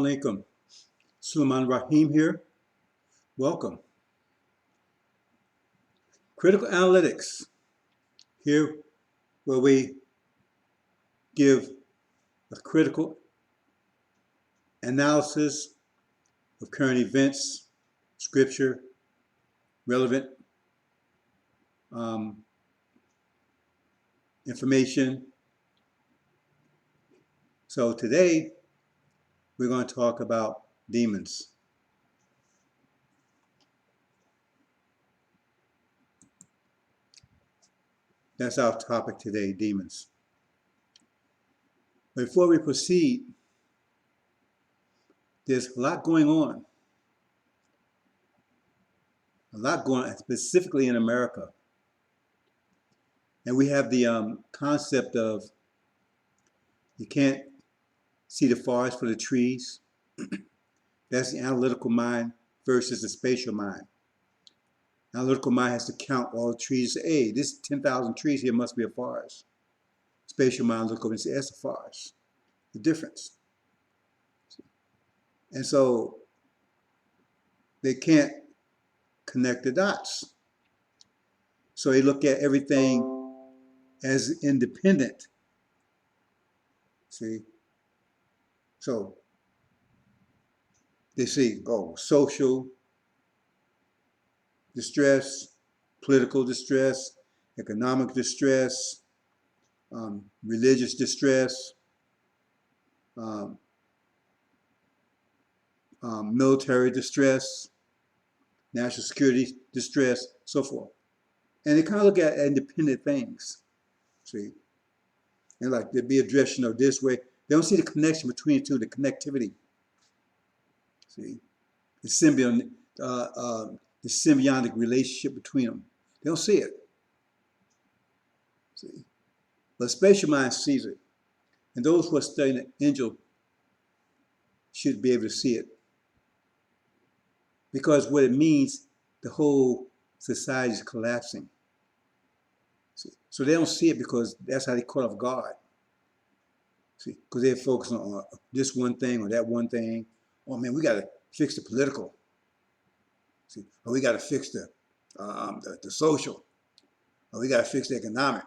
alaikum. Sulaiman Rahim here. Welcome. Critical analytics. Here where we give a critical analysis of current events, scripture, relevant information. So today we're going to talk about demons. That's our topic today, demons. But before we proceed, there's a lot going on. A lot going on, specifically in America. And we have the concept of you can't see the forest for the trees. That's the analytical mind versus the spatial mind. Analytical mind has to count all the trees. Say, hey, this 10,000 trees here must be a forest. Spatial mind look over and say, that's a forest. The difference. And so they can't connect the dots. So they look at everything as independent. See? So they see, oh, social distress, political distress, economic distress, religious distress, military distress, national security distress, so forth. And they kind of look at independent things, see? And like they'd be addressed, this way. They don't see the connection between the two, the connectivity. See? The symbiotic relationship between them. They don't see it. See? But spatial mind sees it. And those who are studying the angel should be able to see it. Because what it means, the whole society is collapsing. See? So they don't see it because that's how they caught off guard. See? Because they're focused on this one thing or that one thing. Oh man, we got to fix the political. See? Or we got to fix the social. Or we got to fix the economic.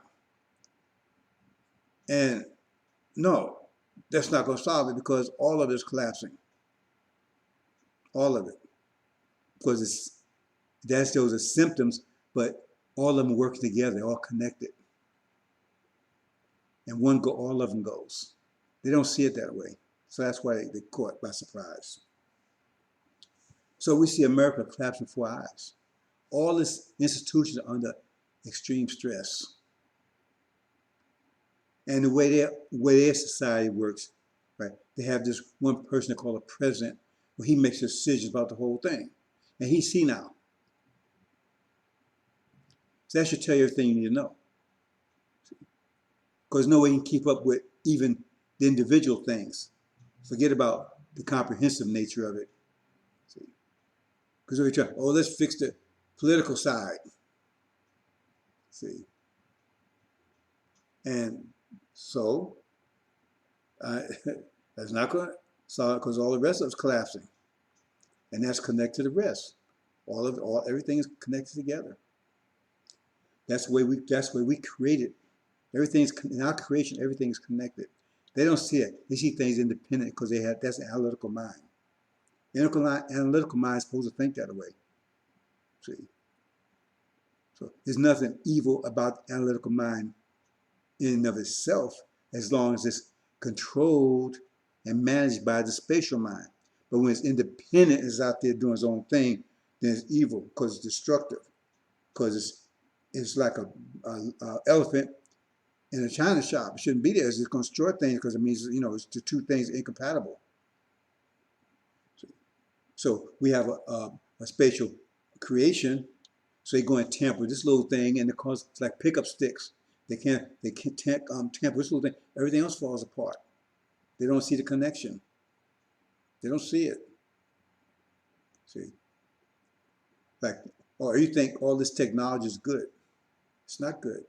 And no, that's not going to solve it because all of it is collapsing. All of it. Because those are symptoms, but all of them work together, they're all connected. And all of them goes. They don't see it that way. So that's why they're caught by surprise. So we see America collapsing before our eyes. All these institutions are under extreme stress. And the way their society works, right? They have this one person they call a president, where he makes decisions about the whole thing. And he's senile. So that should tell you everything you need to know. Because no way you can keep up with even the individual things. Forget about the comprehensive nature of it. Because we try, let's fix the political side. See? And so, that's not going to solve it because all the rest of it's collapsing. And that's connected to the rest. Everything is connected together. That's the way we created. Everything's in our creation. Everything's connected. They don't see it. They see things independent because that's an analytical mind. Analytical mind is supposed to think that way. See. So there's nothing evil about the analytical mind in and of itself, as long as it's controlled and managed by the spatial mind. But when it's independent, it's out there doing its own thing, then it's evil because it's destructive. Because it's like a elephant in a china shop. It shouldn't be there. It's just going to destroy things because it means, it's the two things incompatible. So we have a spatial creation. So they go and tamper with this little thing, and it's like pickup sticks. They can't tamper with this little thing. Everything else falls apart. They don't see the connection. They don't see it. See? Or you think all this technology is good. It's not good.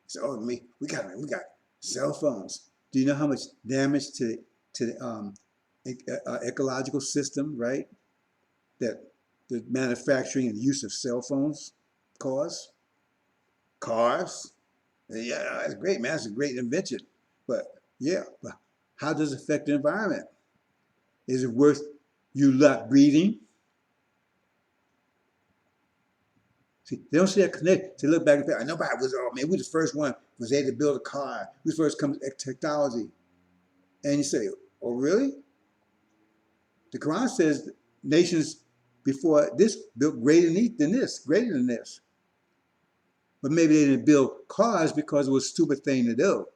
So, we got cell phones. Do you know how much damage to the ecological system, right? That the manufacturing and use of cell phones cause, cars. Yeah, that's great, man. It's a great invention. But yeah, but how does it affect the environment? Is it worth you lot breathing? See, they don't see that connect. They look back and say, nobody was, oh man, we the first one was able to build a car. We the first come with technology. And you say, oh really? The Quran says nations before this built greater than this, greater than this. But maybe they didn't build cars because it was a stupid thing to do.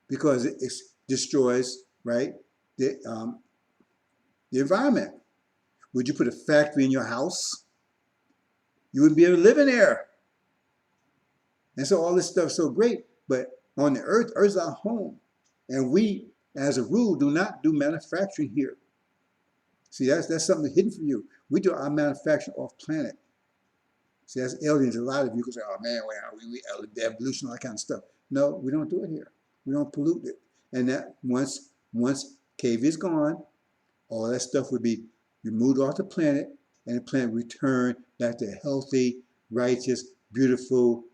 Because it destroys, right, the environment. Would you put a factory in your house? You wouldn't be able to live in there. And so all this stuff's so great, but on the earth, earth's our home. And we, as a rule, do not do manufacturing here. See, that's something hidden from you. We do our manufacturing off planet. See, that's aliens. A lot of you can say, oh man, we evolution, all that kind of stuff. No, we don't do it here. We don't pollute it. And that once cave is gone, all that stuff would be removed off the planet, and the planet return back to a healthy, righteous, beautiful,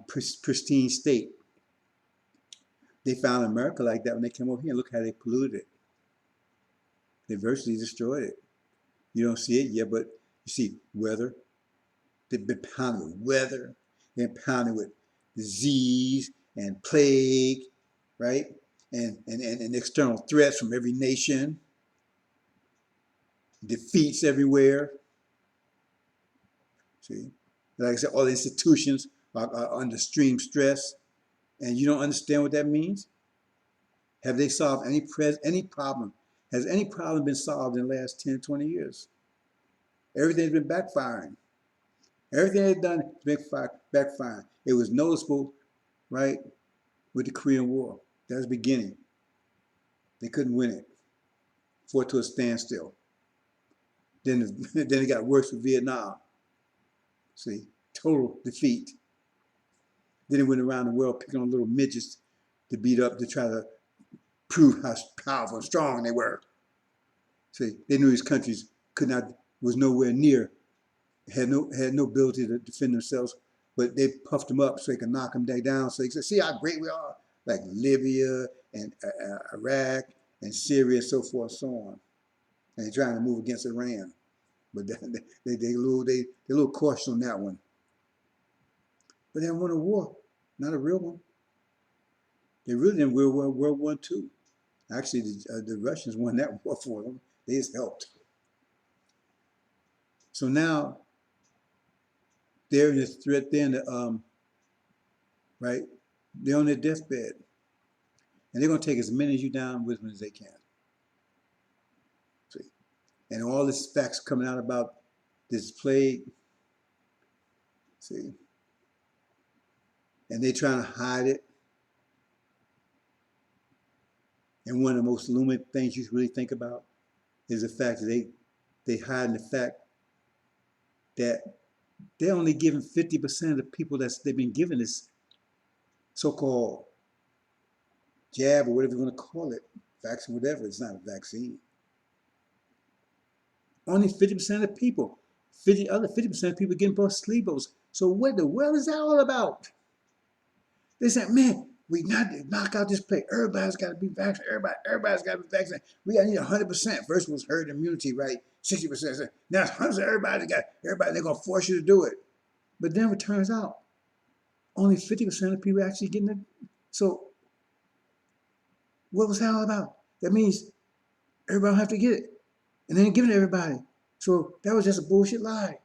pristine state. They found America like that when they came over here, and look how they polluted it. They virtually destroyed it. You don't see it yet, but you see weather. They've been pounded with weather. They've been pounded with disease and plague, right? And external threats from every nation. Defeats everywhere. See? Like I said, all the institutions are under extreme stress. And you don't understand what that means? Have they solved any problem? Has any problem been solved in the last 10, 20 years? Everything's been backfiring. Everything they've done is backfiring. It was noticeable, right, with the Korean War. That was the beginning. They couldn't win it. Fought to a standstill. Then it got worse with Vietnam. See, total defeat. Then it went around the world picking on little midgets to beat up to try to prove how powerful and strong they were. See, they knew these countries was nowhere near, had no ability to defend themselves, but they puffed them up so they could knock them down. So they could see how great we are, like Libya and Iraq and Syria and so forth and so on. And they're trying to move against Iran. But they a little cautious on that one. But they won a war, not a real one. They really didn't win World War II. Actually, the Russians won that war for them. They just helped. So now they're in this threat. They're in the right. They're on their deathbed, and they're going to take as many of you down with them as they can. See, and all this facts coming out about this plague. See, and they're trying to hide it. And one of the most illuminating things you should really think about is the fact that they hide the fact that they're only giving 50% of the people they've been given this so-called jab or whatever you want to call it, vaccine, whatever. It's not a vaccine. Only 50% of the people. Other 50% of people getting placebos. So what the world is that all about? They said, man, we got to knock out this plague. Everybody's got to be vaccinated. Everybody's got to be vaccinated. We got to need 100%. First was herd immunity, right? 60%. Now it's 100%. Everybody, they're going to force you to do it. But then it turns out only 50% of people actually getting it. So what was that all about? That means everybody don't have to get it. And then giving it to everybody. So that was just a bullshit lie.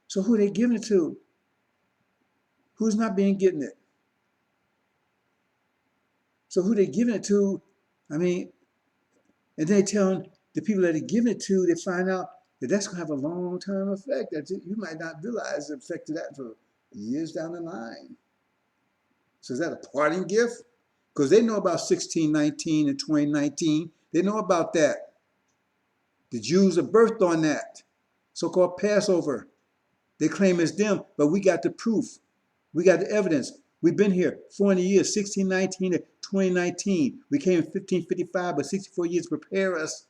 So who are they giving it to? Who's not getting it? So who they giving it to? I mean, and they telling the people that they're giving it to, they find out that that's going to have a long-term effect. That you might not realize the effect of that for years down the line. So is that a parting gift? Because they know about 1619 and 2019. They know about that. The Jews are birthed on that so-called Passover. They claim it's them, but we got the proof. We got the evidence. We've been here 400 years, 1619 to 2019. We came in 1555, but 64 years to prepare us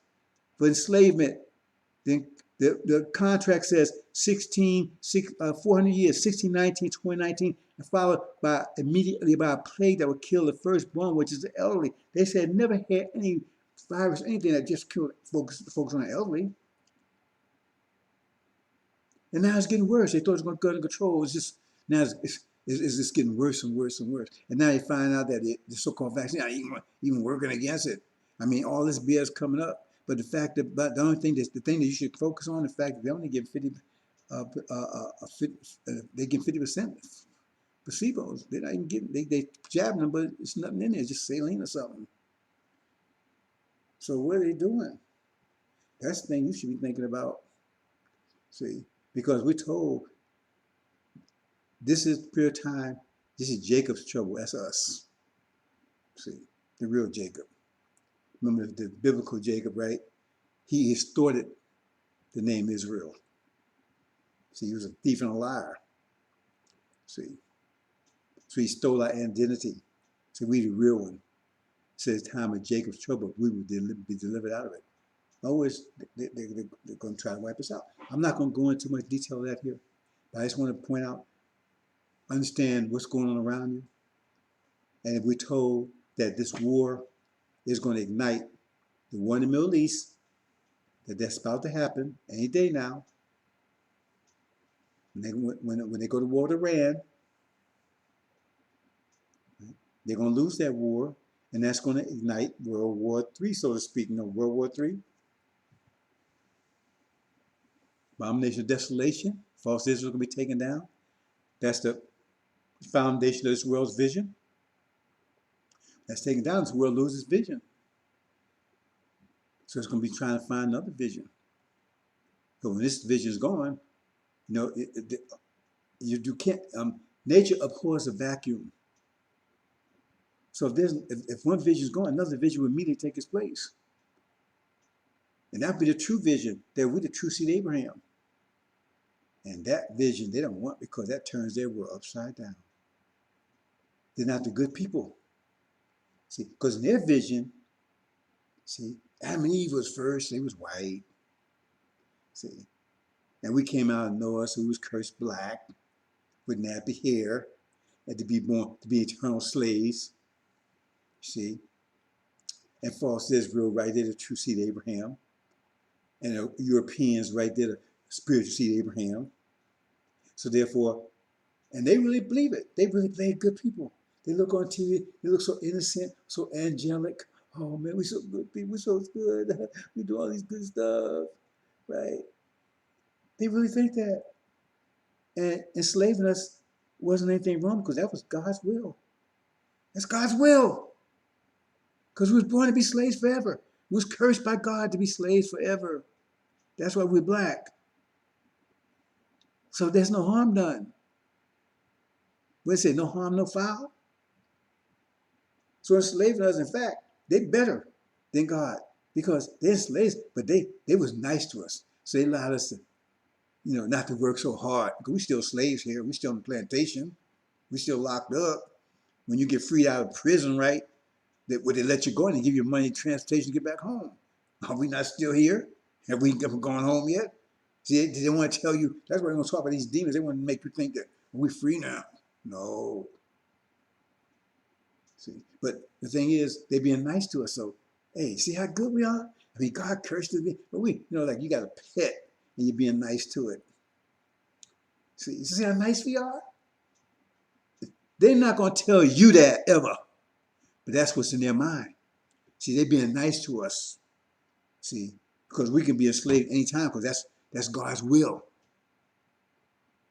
for enslavement. Then the contract says 400 years, 1619, 2019, and followed by immediately by a plague that would kill the firstborn, which is the elderly. They said never had any virus, anything that just killed folks on the elderly. And now it's getting worse. They thought it was going to go under control. It's just now it's just getting worse and worse and worse. And now you find out that the so-called vaccine are even working against it. I mean, all this BS coming up. But the fact that, but the only thing that you should focus on, the fact that they only give 50, they give 50% placebos. They're not even getting, they jabbing them, but it's nothing in there. It's just saline or something. So what are they doing? That's the thing you should be thinking about. See, because we're told this is pure time. This is Jacob's trouble. That's us. See, the real Jacob. Remember the biblical Jacob, right? He extorted the name Israel. See, he was a thief and a liar. See, so he stole our identity. See, we the real one. It says time of Jacob's trouble, we will be delivered out of it. Always, they're going to try to wipe us out. I'm not going to go into too much detail of that here, but I just want to point out, understand what's going on around you. And if we're told that this war is going to ignite the war in the Middle East, that's about to happen any day now. When they go to war with Iran, they're going to lose that war, and that's going to ignite World War III, so to speak. You know, World War III. Abomination of desolation, false Israel going to be taken down. That's the foundation of this world's vision. That's taken down, this world loses vision. So it's going to be trying to find another vision. So when this vision is gone, you know, you can't. Nature abhors a vacuum. So if one vision is gone, another vision will immediately take its place. And that would be the true vision, that we're the true seed of Abraham. And that vision they don't want, because that turns their world upside down. They're not the good people. See, because in their vision, see, Adam and Eve was first, they was white. See, and we came out of Noah, who was cursed black, with nappy hair, and to be born, to be eternal slaves. See, and false Israel, right there, the true seed of Abraham. And the Europeans, right there, the spiritual seed of Abraham. So therefore, and they really believe it. They really believe good people. They look on TV, they look so innocent, so angelic. Oh man, we're so good people, we're so good. We do all these good stuff, right? They really think that. And enslaving us wasn't anything wrong, because that was God's will. That's God's will. Because we was born to be slaves forever. We was cursed by God to be slaves forever. That's why we're black. So there's no harm done. What they say, no harm, no foul? So enslaving us, in fact, they better than God, because they're slaves, but they was nice to us. So they allowed us to, you know, not to work so hard, because we're still slaves here. We're still on the plantation. We're still locked up. When you get freed out of prison, right, where they let you go and they give you money, transportation to get back home. Are we not still here? Have we gone home yet? See, they want to tell you, that's why they're going to talk about these demons. They want to make you think that we're free now. No. See, but the thing is, they're being nice to us. So, hey, see how good we are? I mean, God cursed us, but we, you know, like you got a pet and you're being nice to it. See how nice we are? They're not going to tell you that ever, but that's what's in their mind. See, they're being nice to us. See, because we can be enslaved anytime, because that's God's will.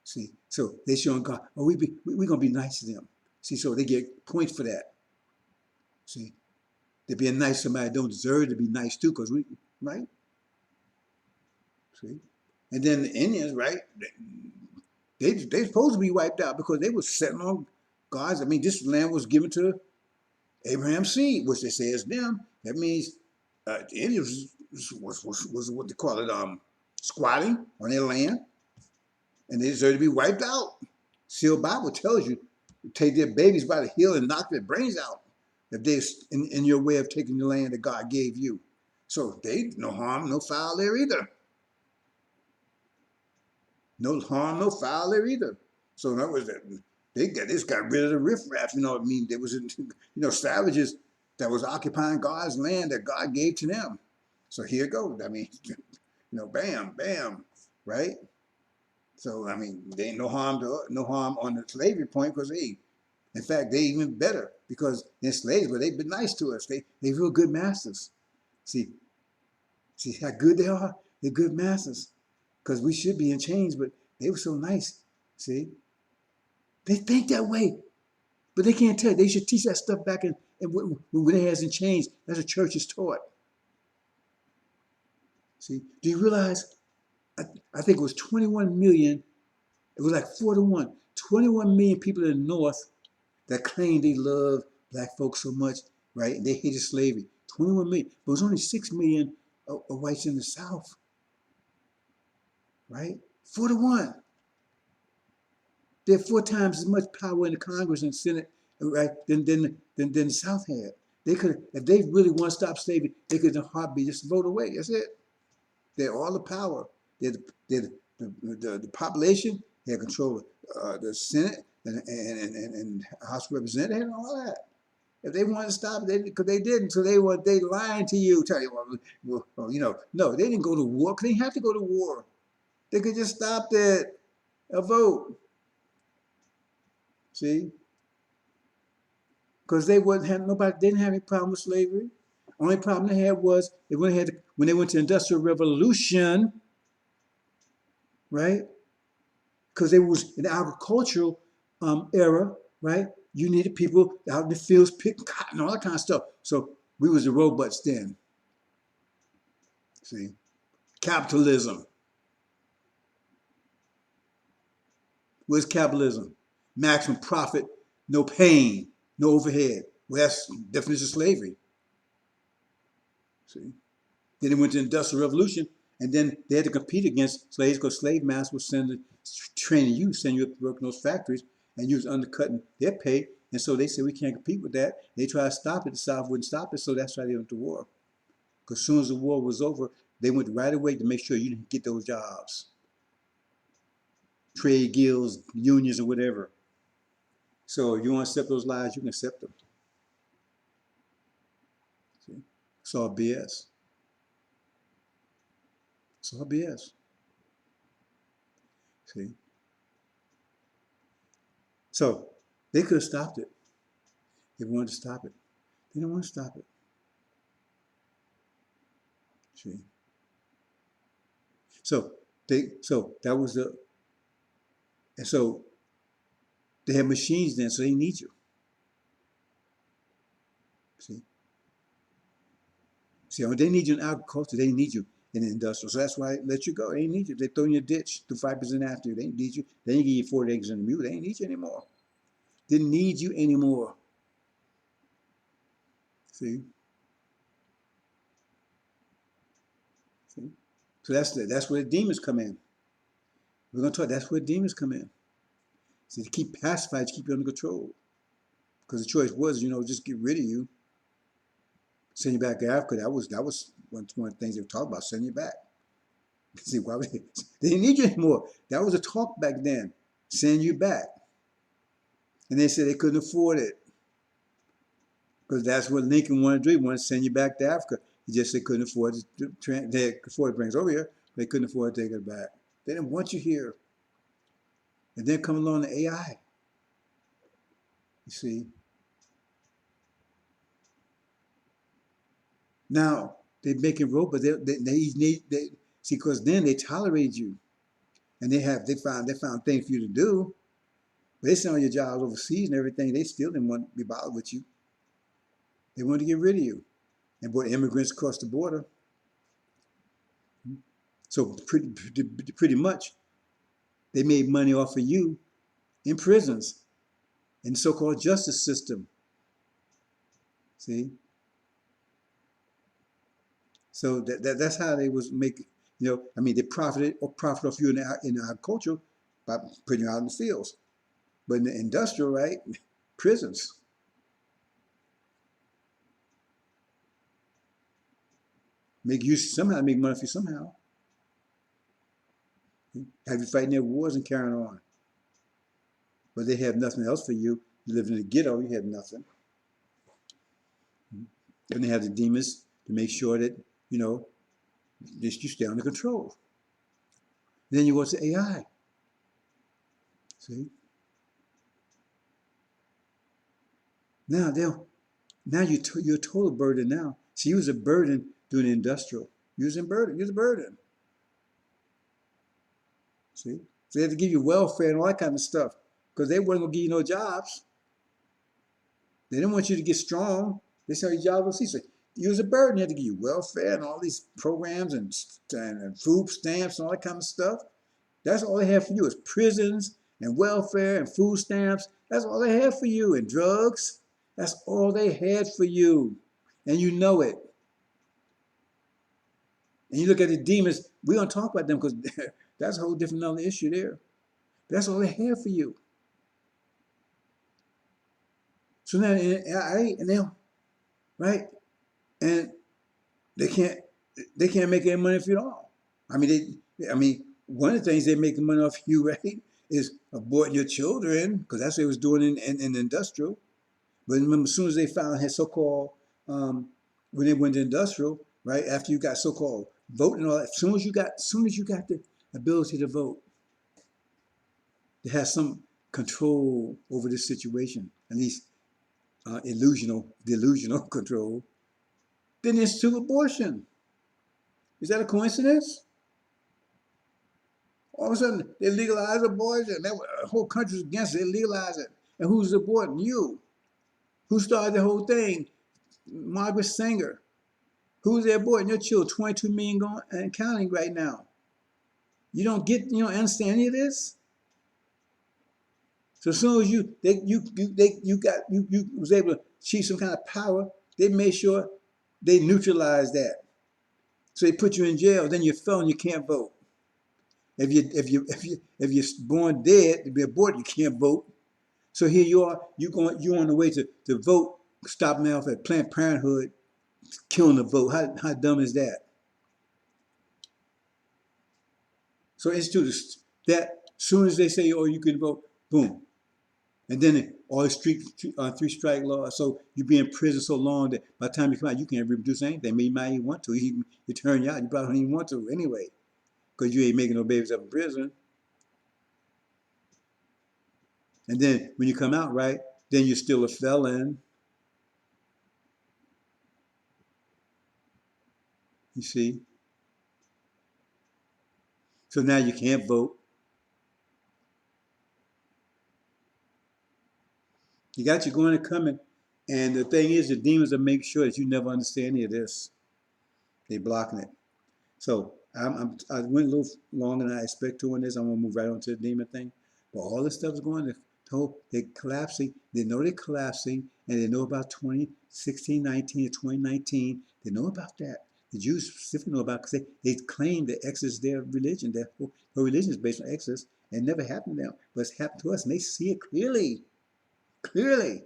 See, so they showing God, oh, we're going to be nice to them. See, so they get points for that. See, they're being nice to somebody that don't deserve to be nice to, because we, right? See, and then the Indians, right? They supposed to be wiped out, because they were sitting on God's. I mean, this land was given to Abraham's seed, which they say is them. That means the Indians was what they call it, squatting on their land, and they deserve to be wiped out. Sealed Bible tells you take their babies by the heel and knock their brains out if they're in your way of taking the land that God gave you. So they no harm, no foul there either. No harm, no foul there either. So in other words, they just got rid of the riffraff. You know what I mean? There was, savages that was occupying God's land that God gave to them. So here it goes. I mean, bam, bam, right? So I mean, there ain't no harm on the slavery point because in fact, they even better because they're slaves, but they've been nice to us. They real good masters. See, see how good they are. They're good masters because we should be in chains, but they were so nice. See, they think that way, but they can't tell. They should teach that stuff back in when it hasn't changed. That's what church is taught. See, do you realize? I think it was 21 million. It was like 4 to 1. 21 million people in the North that claimed they love black folks so much, right? And they hated slavery. 21 million. But it was only 6 million of whites in the South, right? 4 to 1. They had 4 times as much power in the Congress and Senate, right, than the South had. They could, if they really want to stop slavery, they could in a heartbeat just vote away. That's it. They had all the power. They had the population. They had control of the Senate and House of Representatives and all that. If they wanted to stop it, because they didn't. So they lying to you, tell you, no, they didn't go to war. They didn't have to go to war. They could just stop that, a vote. See, because they wouldn't have nobody didn't have any problem with slavery. Only problem they had was when they went to the Industrial Revolution, right? Because they was in the agricultural era, right? You needed people out in the fields picking cotton, all that kind of stuff. So we was the robots then. See, capitalism. Where's capitalism? Maximum profit, no pain, no overhead. Well, that's the definition of slavery. See? Then they went to the Industrial Revolution, and then they had to compete against slaves because slave masters were training you, send you up to work in those factories, and you was undercutting their pay. And so they said, we can't compete with that. They tried to stop it. The South wouldn't stop it, so that's why they went to war. Because as soon as the war was over, they went right away to make sure you didn't get those jobs. Trade guilds, unions, or whatever. So if you want to accept those lies, you can accept them. See? It's all BS. It's all BS. See? So they could have stopped it. They wanted to stop it. They didn't want to stop it. See? So that was and so they had machines then, so they need you. See, they need you in agriculture, they need you in the industrial. So that's why they let you go. They ain't need you. They throw you in a ditch, the 5% after you. They ain't need you. They ain't give you 40 acres in the mule. They ain't need you anymore. Didn't need you anymore. See? See? So that's where the demons come in. We're going to talk, that's where demons come in. See, to keep pacified, to keep you under control. Because the choice was, just get rid of you. Send you back to Africa. That was one of the things they were talking about, send you back. See, why would they didn't need you anymore. That was a talk back then. Send you back. And they said they couldn't afford it. Because that's what Lincoln wanted to do. He wanted to send you back to Africa. He just said couldn't afford it. They could afford to bring us over here. They couldn't afford to take it back. They didn't want you here. And then come along the AI. You see. Now, they're making robots. See, because then they tolerated you. And they found things for you to do. But they sent all your jobs overseas and everything. They still didn't want to be bothered with you. They wanted to get rid of you and brought immigrants across the border. So pretty much, they made money off of you in prisons, in the so-called justice system. See? So that's how they was making, they profited off you in agriculture by putting you out in the fields. But in the industrial, right, prisons. Make you somehow make money for you somehow. Have you fighting their wars and carrying on. But they have nothing else for you. You live in the ghetto, you have nothing. And they have the demons to make sure that, you know, that you stay under control. Then you go to AI. See? Now you're a total burden now. See, you was a burden doing the industrial. You was a burden. See? So they had to give you welfare and all that kind of stuff. Because they weren't gonna give you no jobs. They didn't want you to get strong. They said your job was easy. So you was a burden. They had to give you welfare and all these programs and food stamps and all that kind of stuff. That's all they have for you is prisons and welfare and food stamps. That's all they have for you, and drugs. That's all they had for you. And you know it. And you look at the demons, we don't talk about them because that's a whole different other issue there. That's all they have for you. So now, and now, right? And they can't make any money for you at all. I mean, one of the things they're making money off you, right, is aborting your children, because that's what they was doing in industrial. But remember, as soon as they found had so-called, when they went to industrial, right, after you got so-called voting and all that, as soon as you got the ability to vote, to have some control over this situation, at least delusional control, then institute abortion. Is that a coincidence? All of a sudden, they legalize abortion. The whole country's against it. They legalize it. And who's aborting? You. Who started the whole thing? Margaret Sanger. Who's there aborting your children? 22 million going and counting right now. You don't understand any of this? So as soon as you was able to achieve some kind of power, they made sure they neutralized that. So they put you in jail. Then you're a felon. You can't vote. If you're born dead to be aborted, you can't vote. So here you are. You're on the way to vote. Stopping off at Planned Parenthood, killing the vote. How dumb is that? So institutes that soon as they say, oh, you can vote, boom. And then all the three-strike law. So you be in prison so long that by the time you come out, you can't reproduce anything. Maybe you might even want to. You turn you out, you probably don't even want to anyway, because you ain't making no babies up in prison. And then when you come out, right, then you're still a felon. You see? So now you can't vote. You got your going and coming. And the thing is, the demons will make sure that you never understand any of this. They're blocking it. So I went a little longer than I expect to on this. I'm going to move right on to the demon thing. But all this stuff is going to, they're collapsing. They know they're collapsing, and they know about 2016, 19, or 2019. They know about that. The Jews specifically know about it because they claim that Exodus is their religion. Their whole religion is based on Exodus, and it never happened to them. But it's happened to us, and they see it clearly. Clearly.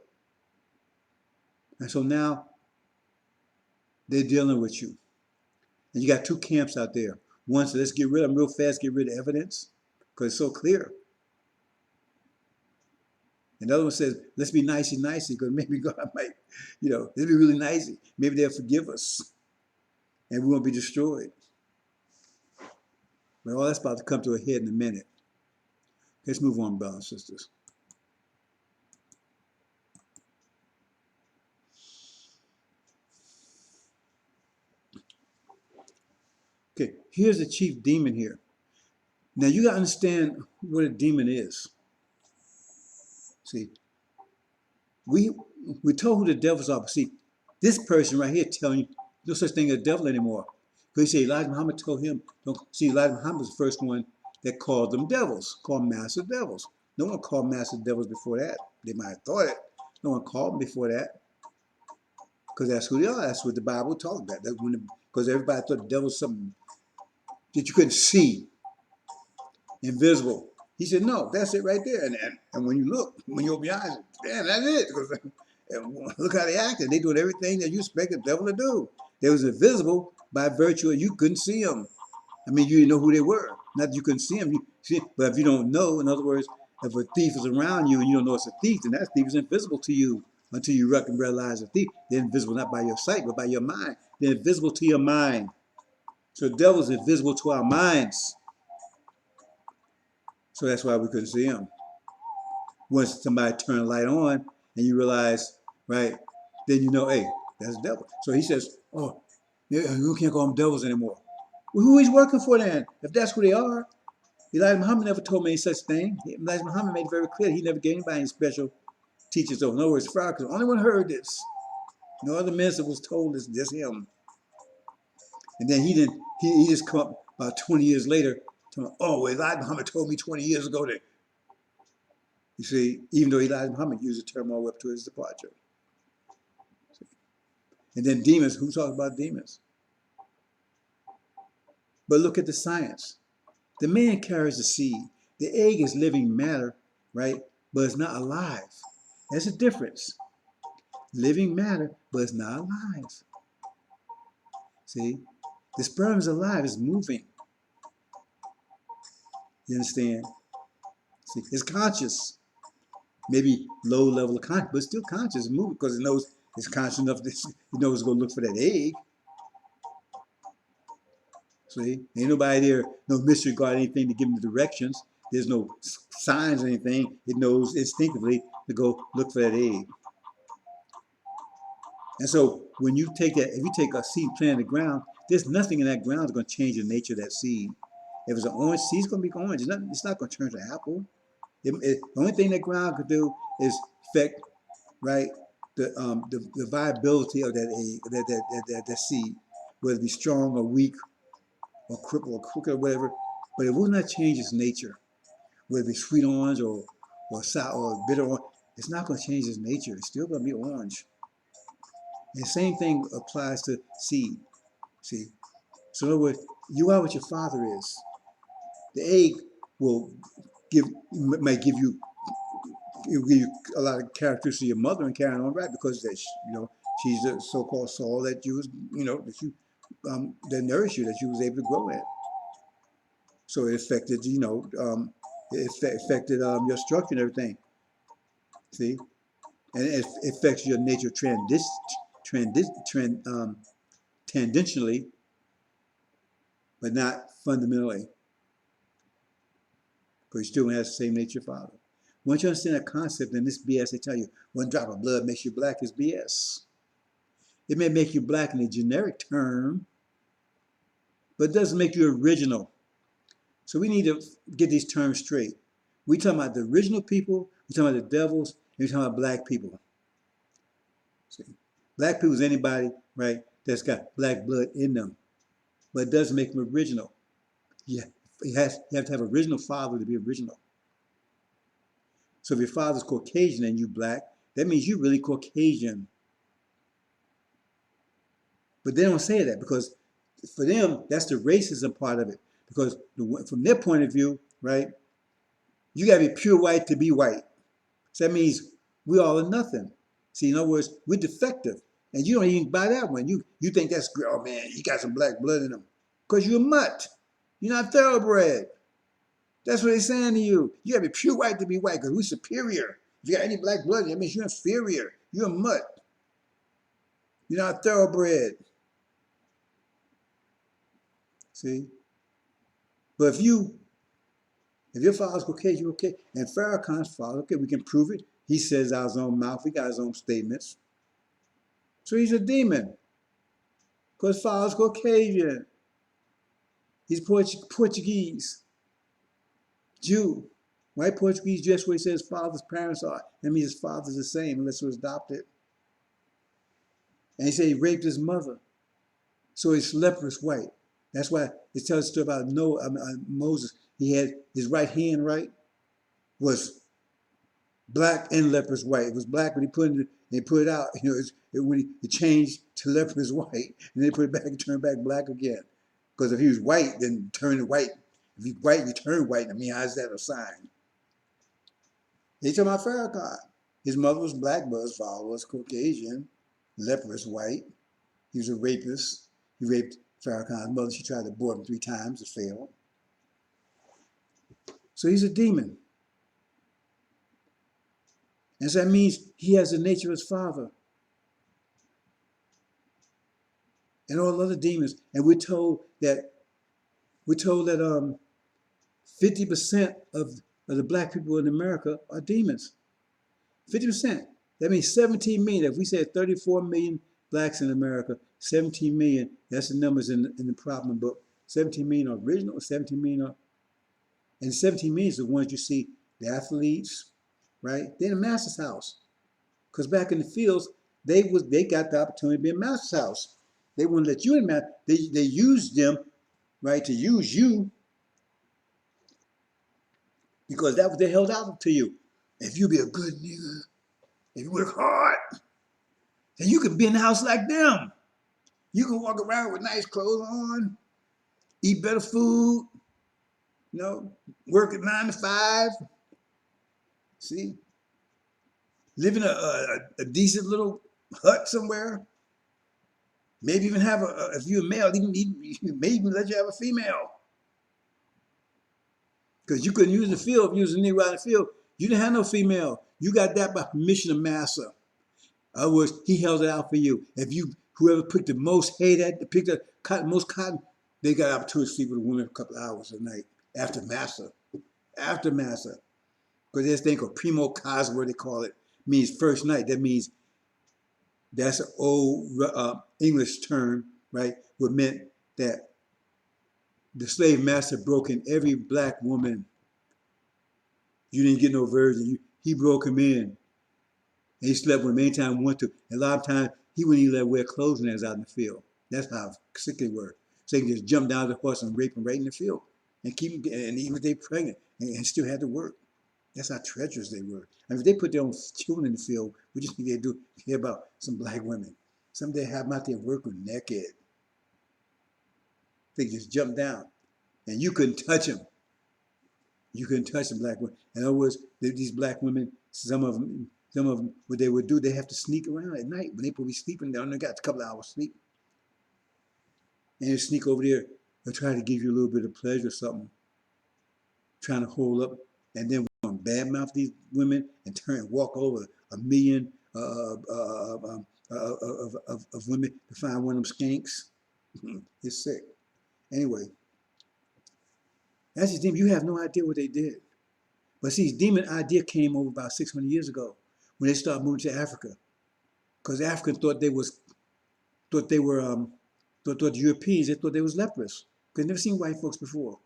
And so now they're dealing with you. And you got two camps out there. One says, let's get rid of them real fast, get rid of evidence, because it's so clear. And the other one says, let's be nicey, because maybe God might, let's be really nicey. Maybe they'll forgive us, and we won't be destroyed. But all that's about to come to a head in a minute. Let's move on, brothers and sisters. Okay, here's the chief demon here. Now you got to understand what a demon is. See, we're told who the devils are, but see, this person right here telling you no such thing as a devil anymore. Because you say Elijah Muhammad told him, Elijah Muhammad was the first one that called them devils, called master devils. No one called master devils before that. They might have thought it. No one called them before that. Because that's who they are. That's what the Bible talks about. Because everybody thought the devil was something that you couldn't see, invisible. He said, no, that's it right there. And when you look, when you open your eyes, damn, that's it. Because, look how they acted. They doing everything that you expect the devil to do. They was invisible by virtue of you couldn't see them. I mean, you didn't know who they were. Not that you couldn't see them, but if you don't know, in other words, if a thief is around you and you don't know it's a thief, then that thief is invisible to you until you realize a thief. They're invisible not by your sight, but by your mind. They're invisible to your mind. So the devil is invisible to our minds. So that's why we couldn't see him. Once somebody turned the light on and you realize, right, then you know, hey, that's the devil. So he says, oh, you can't call them devils anymore. Well, who he's working for then, if that's who they are? Elijah Muhammad never told me any such thing. Elijah Muhammad made it very clear. He never gave anybody any special teachers. So in other words, Farrakhan, the only one heard this. No other minister was told this, just him. And then he just come up about 20 years later, telling, oh, well, Elijah Muhammad told me 20 years ago that. You see, even though Elijah Muhammad used the term all up to his departure. And then demons, who talks about demons? But look at the science. The man carries the seed. The egg is living matter, right? But it's not alive. That's a difference. Living matter, but it's not alive. See? The sperm is alive, it's moving. You understand? See, it's conscious. Maybe low level of conscious, but still conscious, it's moving because it knows it's conscious enough that it knows it's going to look for that egg. See, ain't nobody there, no mystery guard, anything to give them the directions. There's no signs or anything. It knows instinctively to go look for that egg. And so when you take that, if you take a seed planted in the ground, there's nothing in that ground that's going to change the nature of that seed. If it's an orange seed, it's going to be orange. It's not going to turn to apple. The only thing that ground could do is affect, right, the viability of that egg, that seed, whether it be strong or weak, or cripple or crooked or whatever, but it will not change its nature. Whether it be sweet orange or sour or bitter orange, it's not going to change its nature. It's still going to be orange. And the same thing applies to seed. See? So in other words, you are what your father is. The egg might give you a lot of characteristics of your mother and carrying on right because that she's the so-called soul that you was that nourished you, that you was able to grow in. So it affected it affected your structure and everything. See, and it affects your nature tangentially, but not fundamentally, because you still has the same nature father. Once you understand that concept, then this BS they tell you, one drop of blood makes you black is BS. It may make you black in a generic term, but it doesn't make you original. So we need to get these terms straight. We're talking about the original people, we're talking about the devils, and we're talking about black people. See? Black people is anybody, right, that's got black blood in them, but it doesn't make them original. Yeah, you have to have an original father to be original. So if your father's Caucasian and you black, that means you're really Caucasian. But they don't say that because for them, that's the racism part of it. Because from their point of view, right, you got to be pure white to be white. So that means we all are nothing. See, in other words, we're defective. And you don't even buy that one. You think that's, oh man, you got some black blood in them. Because you're a mutt. You're not thoroughbred. That's what they're saying to you. You got to be pure white to be white because we're superior. If you got any black blood, that means you're inferior. You're a mutt. You're not thoroughbred. See? But if your father's Caucasian, okay, and Farrakhan's father, okay, we can prove it. He says out of his own mouth. He got his own statements. So he's a demon. Because his father's Caucasian. He's Portuguese. Jew. White Portuguese, just where he says father's parents are. That means his father's the same unless he was adopted. And he said he raped his mother. So he's leprous white. That's why it tells a story about Moses. He had his right hand, right, was black and leprous white. It was black when they put it out. When it changed to leprous white, and they put it back and turned back black again. Because if he was white, then turn it white. If you white, you turn white. I mean, how's that a sign? They talking about Farrakhan. His mother was black, but his father was Caucasian, leprous white. He was a rapist. He raped Farrakhan's mother. She tried to abort him 3 times. It failed. So he's a demon. And so that means he has the nature of his father. And all other demons. And we're told that 50% of the black people in America are demons. 50%. That means 17 million. If we said 34 million blacks in America, 17 million, that's the numbers in the problem book. 17 million are original, 17 million are, and 17 million is the ones you see, the athletes, right? They're in the master's house. Because back in the fields, they got the opportunity to be in master's house. They wouldn't let you in master. They used them, right, to use you, because that was they held out to you. If you be a good nigga, if you work hard, then you can be in the house like them. You can walk around with nice clothes on, eat better food, work at 9 to 5. See, live in a decent little hut somewhere. Maybe even have if you're a male, maybe even let you have a female. Because you couldn't use the field if you was a nigga out in the field. You didn't have no female. You got that by permission of massa. In other words, he held it out for you. If whoever picked the most hay picked the most cotton, they got opportunity to sleep with a woman for a couple of hours a night after massa. After massa. Because there's this thing called primo cosmo, they call it, means first night. That means that's an old English term, right? What meant that the slave master broke in every black woman. You didn't get no virgin. He broke him in. And he slept with him anytime he wanted to. And a lot of times, he wouldn't even let wear clothes when he was out in the field. That's how sick they were. So they could just jump down the horse and rape him right in the field. And keep them, and even if they pregnant, and still had to work. That's how treacherous they were. I mean, if they put their own children in the field, what do you think they'd do? Hear about some black women. Someday have them out there working naked. They just jump down. And you couldn't touch them. You couldn't touch the black women. In other words, these black women, some of them, what they would do, they have to sneak around at night when they probably sleeping. They only got a couple of hours sleep. And they sneak over there and try to give you a little bit of pleasure or something. Trying to hold up. And then we're going to badmouth these women and walk over 1 million of women to find one of them skanks. It's sick. Anyway, that's his demon. You have no idea what they did. But see, his demon idea came over about 600 years ago when they started moving to Africa. Because Africans thought the Europeans, they thought they was leprous. Because they never seen white folks before.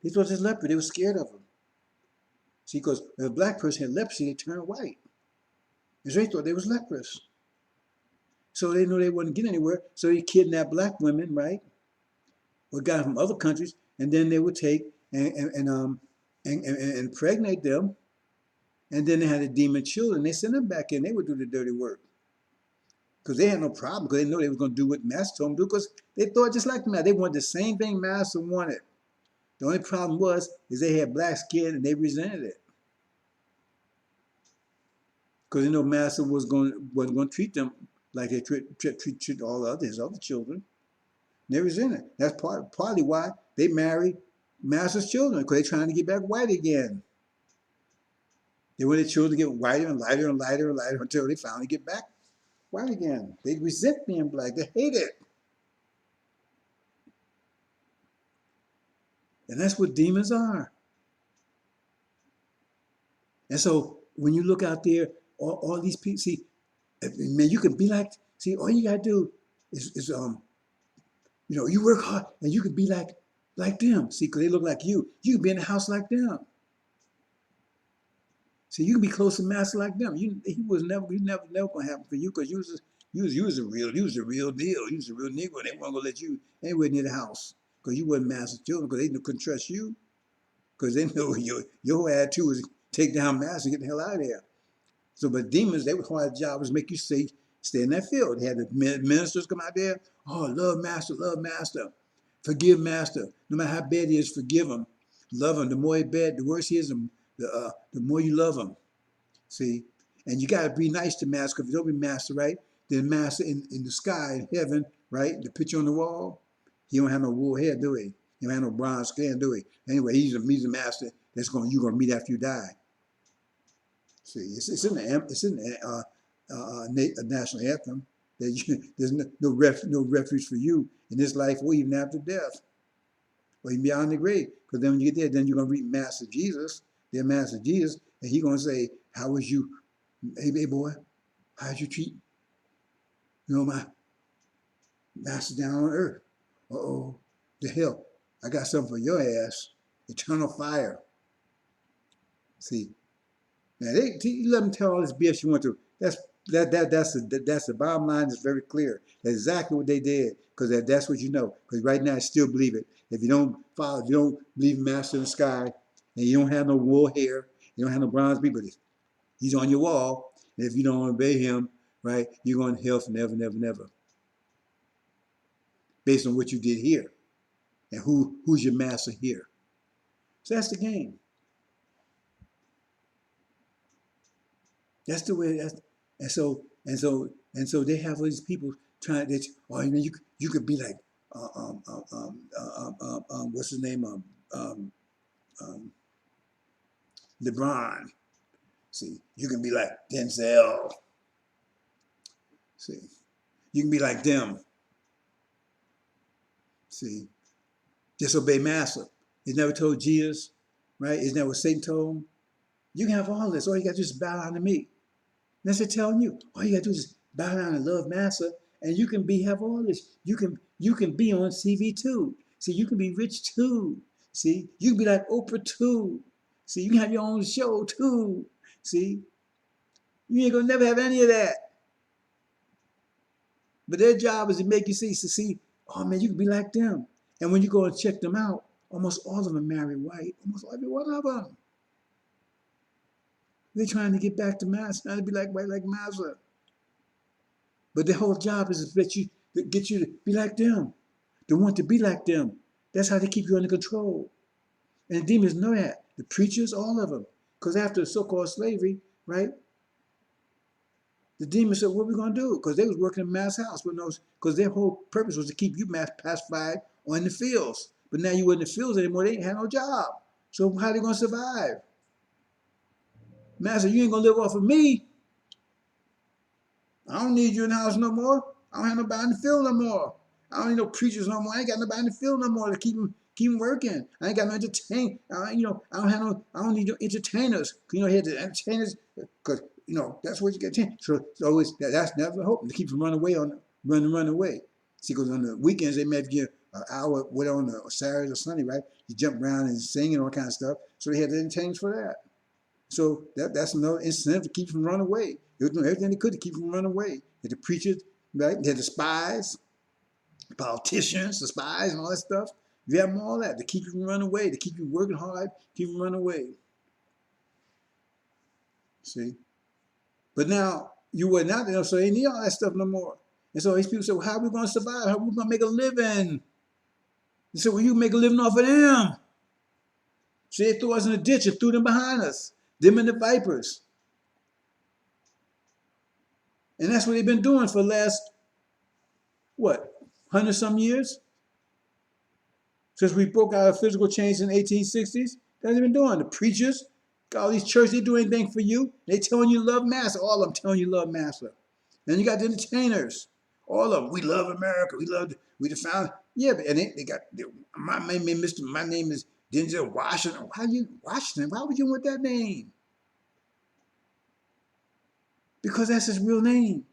They thought they was leprous. They were scared of them. See, because if a black person had leprosy, they turned white. And so they thought they was leprous. So they knew they wouldn't get anywhere. So they kidnapped black women, right? Or got from other countries, and then they would take and impregnate them, and then they had the demon children. They sent them back in. They would do the dirty work because they had no problem, because they know they were going to do what Master told them to do, because they thought just like Master. They wanted the same thing Master wanted. The only problem is they had black skin and they resented it, because they know Master wasn't going to treat them like they treat all his other children. They resented it. That's partly why they married Master's children, because they're trying to get back white again. They want their children to get whiter and lighter and lighter and lighter until they finally get back white again. They resent being black. They hate it. And that's what demons are. And so when you look out there, all these people, see, man, you can be like, see, all you got to do is you work hard and you can be like them. See, because they look like you. You can be in the house like them. See, you can be close to Master like them. He was never going to happen for you, because you was the real deal. You was the real Negro, and they weren't going to let you anywhere near the house, because you wasn't Master's children, because they couldn't trust you, because they know your attitude was take down Master and get the hell out of there. So, but demons, their hard job was make you stay in that field. They had the ministers come out there. Oh, love Master, forgive Master. No matter how bad he is, forgive him. Love him. The more he bad, the worse he is, the more you love him. See? And you got to be nice to master. If you don't be master, right? Then master in the sky, in heaven, right? The picture on the wall, he don't have no wool hair, do he? He don't have no bronze skin, do he? Anyway, he's a master that's you're gonna meet after you die. See, it's in the national anthem that there's no refuge for you in this life or even after death or even beyond the grave. Because then when you get there, then you're gonna meet Master Jesus, their Master Jesus, and he's gonna say, "How was you, hey boy? How'd you treat my master down on earth? Uh-oh, the hell! I got something for your ass, eternal fire." See. Now you let them tell all this BS you want to. That's the bottom line. Is very clear. That's exactly what they did, because that's what you know. Because right now I still believe it. If you don't believe in Master in the sky, and you don't have no wool hair, you don't have no bronze beard, but he's on your wall. And if you don't obey him, right, you're going to hell for never, never, never. Based on what you did here, and who's your master here. So that's the game. That's the way. And so they have all these people trying that. Oh, you could be like what's his name LeBron. See, you can be like Denzel. See, you can be like them. See, disobey master. He's never told Jesus, right? Isn't that what Satan told him? You can have all this. All you got to do is bow down to me. That's it telling you. All you got to do is bow down and love Master, and you can have all this. You can be on TV too. See, you can be rich too. See, you can be like Oprah too. See, you can have your own show too. See, you ain't gonna never have any of that. But their job is to make you see, oh man, you can be like them. And when you go and check them out, almost all of them marry white. Almost every one of them. They're trying to get back to Master, trying to be like white like Master. But the whole job is to get you to be like them, to want to be like them. That's how they keep you under control. And the demons know that. The preachers, all of them. Because after so-called slavery, right, the demons said, what are we going to do? Because they was working in Mass house. Because their whole purpose was to keep you pacified or in the fields. But now you weren't in the fields anymore. They ain't had no job. So how are they going to survive? Master, you ain't going to live off of me. I don't need you in the house no more. I don't have nobody in the field no more. I don't need no preachers no more. I ain't got nobody in the field no more to keep them working. I ain't got no entertain. I don't need no entertainers. You here the entertainers, because that's what you get. So that's never hope to keep them run away. See, because on the weekends they may give an hour, whatever, on the Saturday or Sunday, right? You jump around and sing and all kinds of stuff. So they had the entertainers for that. So that's another incentive to keep from running away. They were doing everything they could to keep from running away. They had the preachers, right? They had the spies, the politicians, the spies, and all that stuff. You have them all that to keep you from running away, to keep you working hard, keep you from running away. See? But now you were not there, so they need all that stuff no more. And so these people say, well, how are we going to survive? How are we going to make a living? They said, well, you make a living off of them. So they threw us in a ditch and threw them behind us. Them and the vipers. And that's what they've been doing for the last, 100-some years? Since we broke out of physical change in the 1860s? That's what they've been doing. The preachers, got all these churches, they do anything for you. They telling you love Master. All of them telling you love Master. And you got the entertainers. All of them. We love America. We the founder. Yeah, and they got, my name is Denzel Washington. Washington? Why would you want that name? Because that's his real name.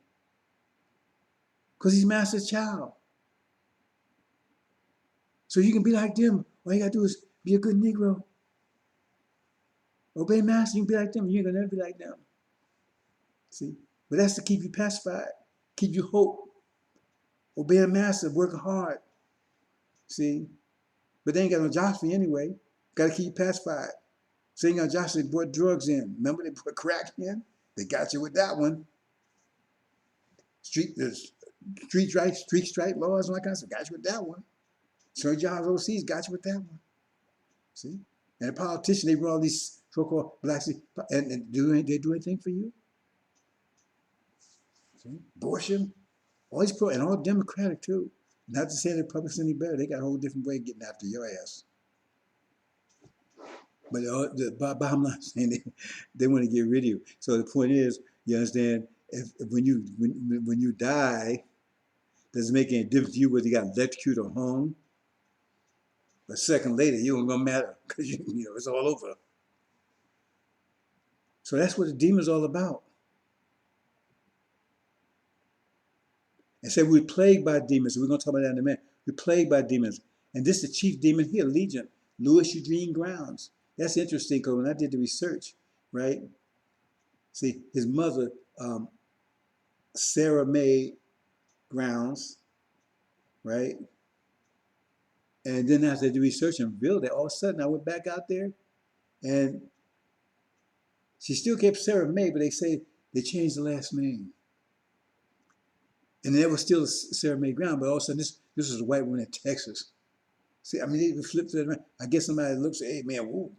Because he's Master's child. So you can be like them. All you got to do is be a good Negro. Obey Master, you can be like them. You ain't going to never be like them. See? But that's to keep you pacified. Keep you hope. Obey a Master, working hard. See? But they ain't got no jobs for you anyway. Got to keep you pacified. So ain't got jobs, they brought drugs in. Remember they put crack in? They got you with that one. Street strike laws and all that kind of stuff. Got you with that one. Certain jobs overseas got you with that one. See? And the politicians, they run all these so-called blacks, and they do anything for you? See? Abortion, all these and all Democratic too. Not to say the Republicans any better. They got a whole different way of getting after your ass. But the bottom line is saying they want to get rid of you. So the point is, you understand, if when you die, doesn't make any difference to you whether you got electrocuted or hung. A second later, you don't gonna matter because you know it's all over. So that's what the demon's all about. And say we're plagued by demons. We're gonna talk about that in a minute. We're plagued by demons, and this is the chief demon here, Legion, L.E.G.I.O.N grounds. That's interesting because when I did the research, right? See, his mother, Sarah Mae Grounds, right? And then after I did the research and revealed it, all of a sudden I went back out there, and she still kept Sarah Mae, but they say they changed the last name. And there was still Sarah Mae Ground, but all of a sudden this was a white woman in Texas. See, I mean, they even flipped it around. I guess somebody looks, hey man, whoa,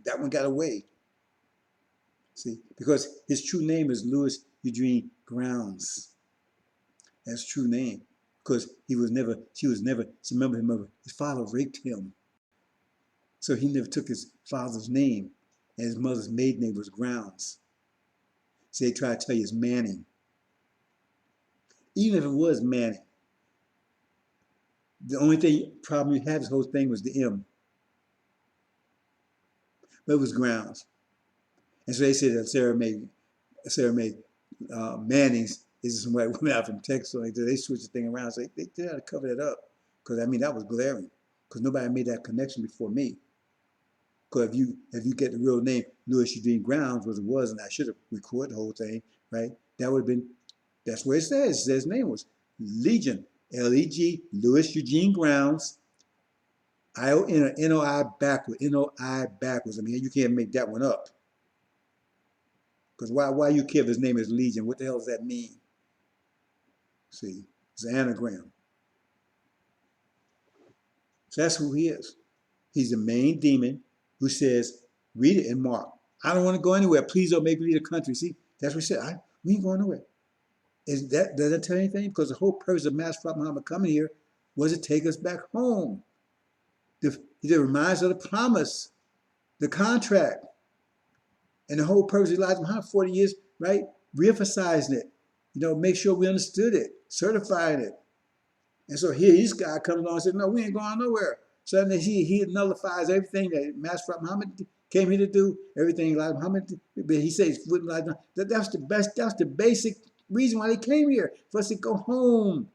that one got away. See, because his true name is L.E.G.I.O.N Grounds. That's his true name. Because she was never, remember, his father raped him. So he never took his father's name, and his mother's maiden name was Grounds. So they try to tell you it's Manning. Even if it was Manning, the only problem you had this whole thing was the M. But it was Grounds. And so they said that Sarah Mae Manning's is some white woman out from Texas. So they switched the thing around. So they had to cover that up. Because, I mean, that was glaring. Because nobody made that connection before me. Because if you get the real name, L.E.G.I.O.N Grounds, was it was, and I should have recorded the whole thing, right? That would have been, that's where it says. It says his name was Legion, L-E-G, L.E.G.I.O.N Grounds, I-O-N, N-O-I backwards, N-O-I backwards. I mean, you can't make that one up. Because why you care if his name is Legion? What the hell does that mean? See, it's an anagram. So that's who he is. He's the main demon who says, read it in Mark. I don't want to go anywhere. Please don't make me leave the country. See, that's what he said. We ain't going nowhere. Does that tell anything? Because the whole purpose of Master Prophet Muhammad coming here was to take us back home. It reminds us of the promise, the contract. And the whole purpose of Elijah Muhammad, 40 years, right? Reemphasizing it. Make sure we understood it, certifying it. And so here this guy comes along and says, no, we ain't going nowhere. Suddenly he nullifies everything that Master Prophet Muhammad came here to do, everything Elijah Muhammad did. But he says, that's the basic reason why they came here, for us to go home.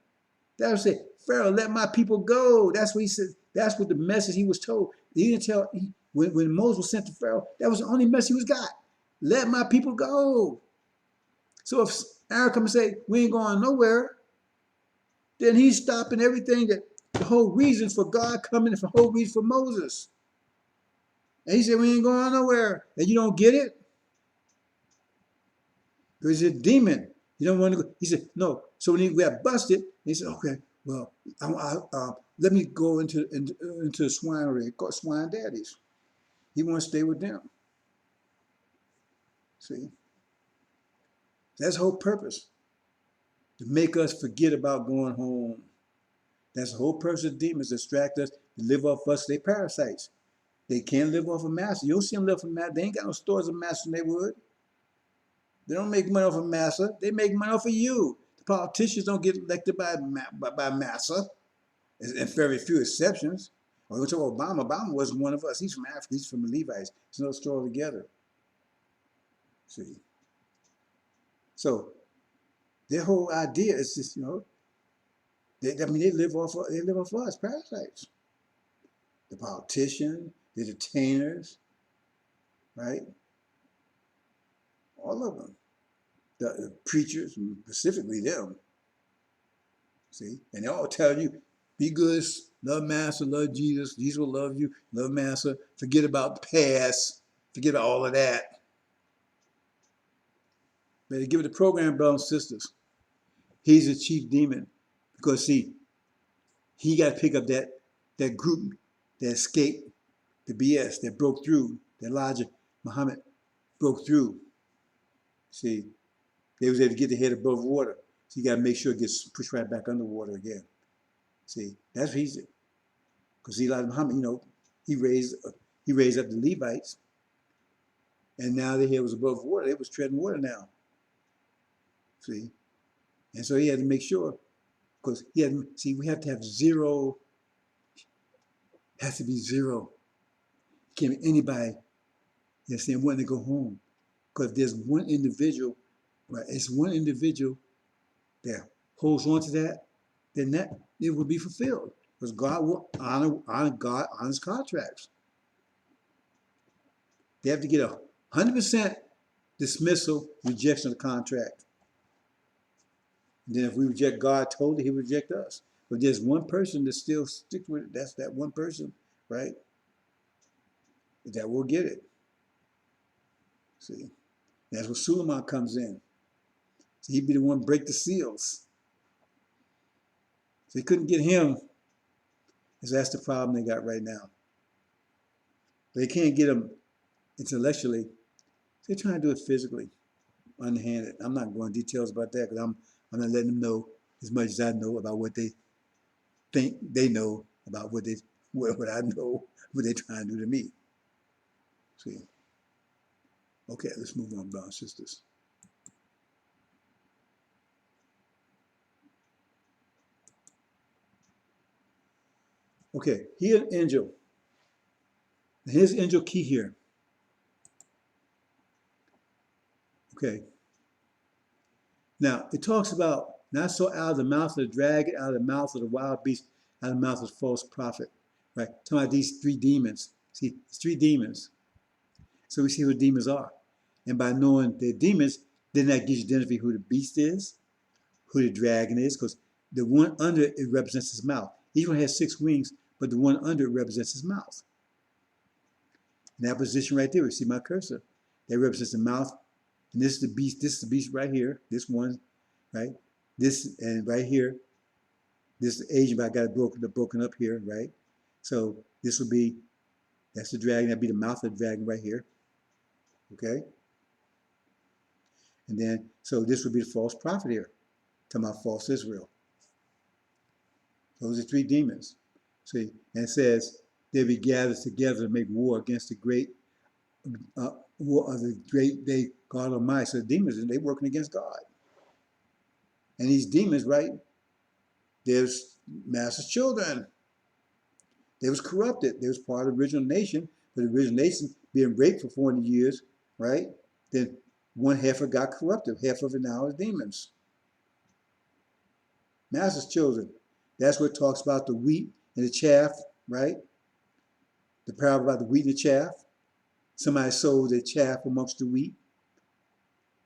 That was it. Pharaoh, let my people go. That's what he said. That's what the message he was told. He didn't tell, when Moses was sent to Pharaoh, that was the only message he was got. Let my people go. So if Aaron comes and say, we ain't going nowhere, then he's stopping everything that the whole reason for God coming and the whole reason for Moses. And he said, we ain't going nowhere. And you don't get it? Because he's a demon. You don't want to go. He said, no. So when he got busted, he said, okay, well, let me go into the swinery, called swine daddies. He wants to stay with them. See? That's the whole purpose. To make us forget about going home. That's the whole purpose of demons, distract us, to live off us. They parasites. They can't live off of massa. You don't see them live off of massa. They ain't got no stores of massa in their wood. They don't make money off of massa. They make money off of you. The politicians don't get elected by massa, and very few exceptions. Or we talk about Obama. Obama wasn't one of us. He's from Africa. He's from the Levites. It's no store together. See? So their whole idea is just, they live off us, parasites. The politicians, the detainers, right? All of them. The preachers, specifically them. See? And they all tell you, be good, love Master, love Jesus, Jesus will love you, love Master, forget about the past, forget about all of that. Better give it the program, brothers and sisters. He's a chief demon. Because see, he got to pick up that group that escaped the BS that broke through, that Elijah Muhammad broke through. See, they was able to get the head above water. So you got to make sure it gets pushed right back underwater again. See, that's easy. Because Elijah Muhammad, he raised up the Levites, and now their head was above water. They was treading water now. See, and so he had to make sure, because we have to have zero. Has to be zero. Can't be anybody, wanting to go home. Because there's one individual, right? It's one individual that holds on to that, then that it will be fulfilled. Because God will honors contracts. They have to get 100% dismissal, rejection of the contract. And then if we reject God totally, he will reject us. But there's one person that still sticks with it. That's that one person, right? That will get it. See, that's where Suleiman comes in. So he'd be the one to break the seals. So they couldn't get him. So that's the problem they got right now. They can't get him intellectually. They're trying to do it physically, unhanded. I'm not going into details about that because I'm not letting them know as much as I know about what they think they know about what I know, what they're trying to do to me. See? Okay, let's move on, brothers and sisters. Okay, here's an angel. Here's angel key here. Okay. Now, it talks about, not so out of the mouth of the dragon, out of the mouth of the wild beast, out of the mouth of the false prophet. Right? Talking about these three demons. See, it's three demons. So we see who demons are. And by knowing they're demons, then that gives you identity who the beast is, who the dragon is, because the one under it represents his mouth. Each one has 6 wings, but the one under it represents his mouth. In that position right there, we see my cursor. That represents the mouth. And this is the beast. This is the beast right here. This one, right? This, and right here, this is the Asian, but I got it broken up here, right? So this would be, that's the dragon. That'd be the mouth of the dragon right here. Okay? And then, so this would be the false prophet here. Talking about false Israel. Those are 3 demons. See, and it says, they'll be gathered together to make war against the great war of the great day God Almighty. So the demons, they're working against God. And these demons, right, there's master's children. They was corrupted. They was part of the original nation, but the original nation being raped for 400 years, right? Then one half of it got corrupted. Half of it now is demons. Master's children. That's what it talks about the wheat and the chaff, right? The parable about the wheat and the chaff. Somebody sowed the chaff amongst the wheat.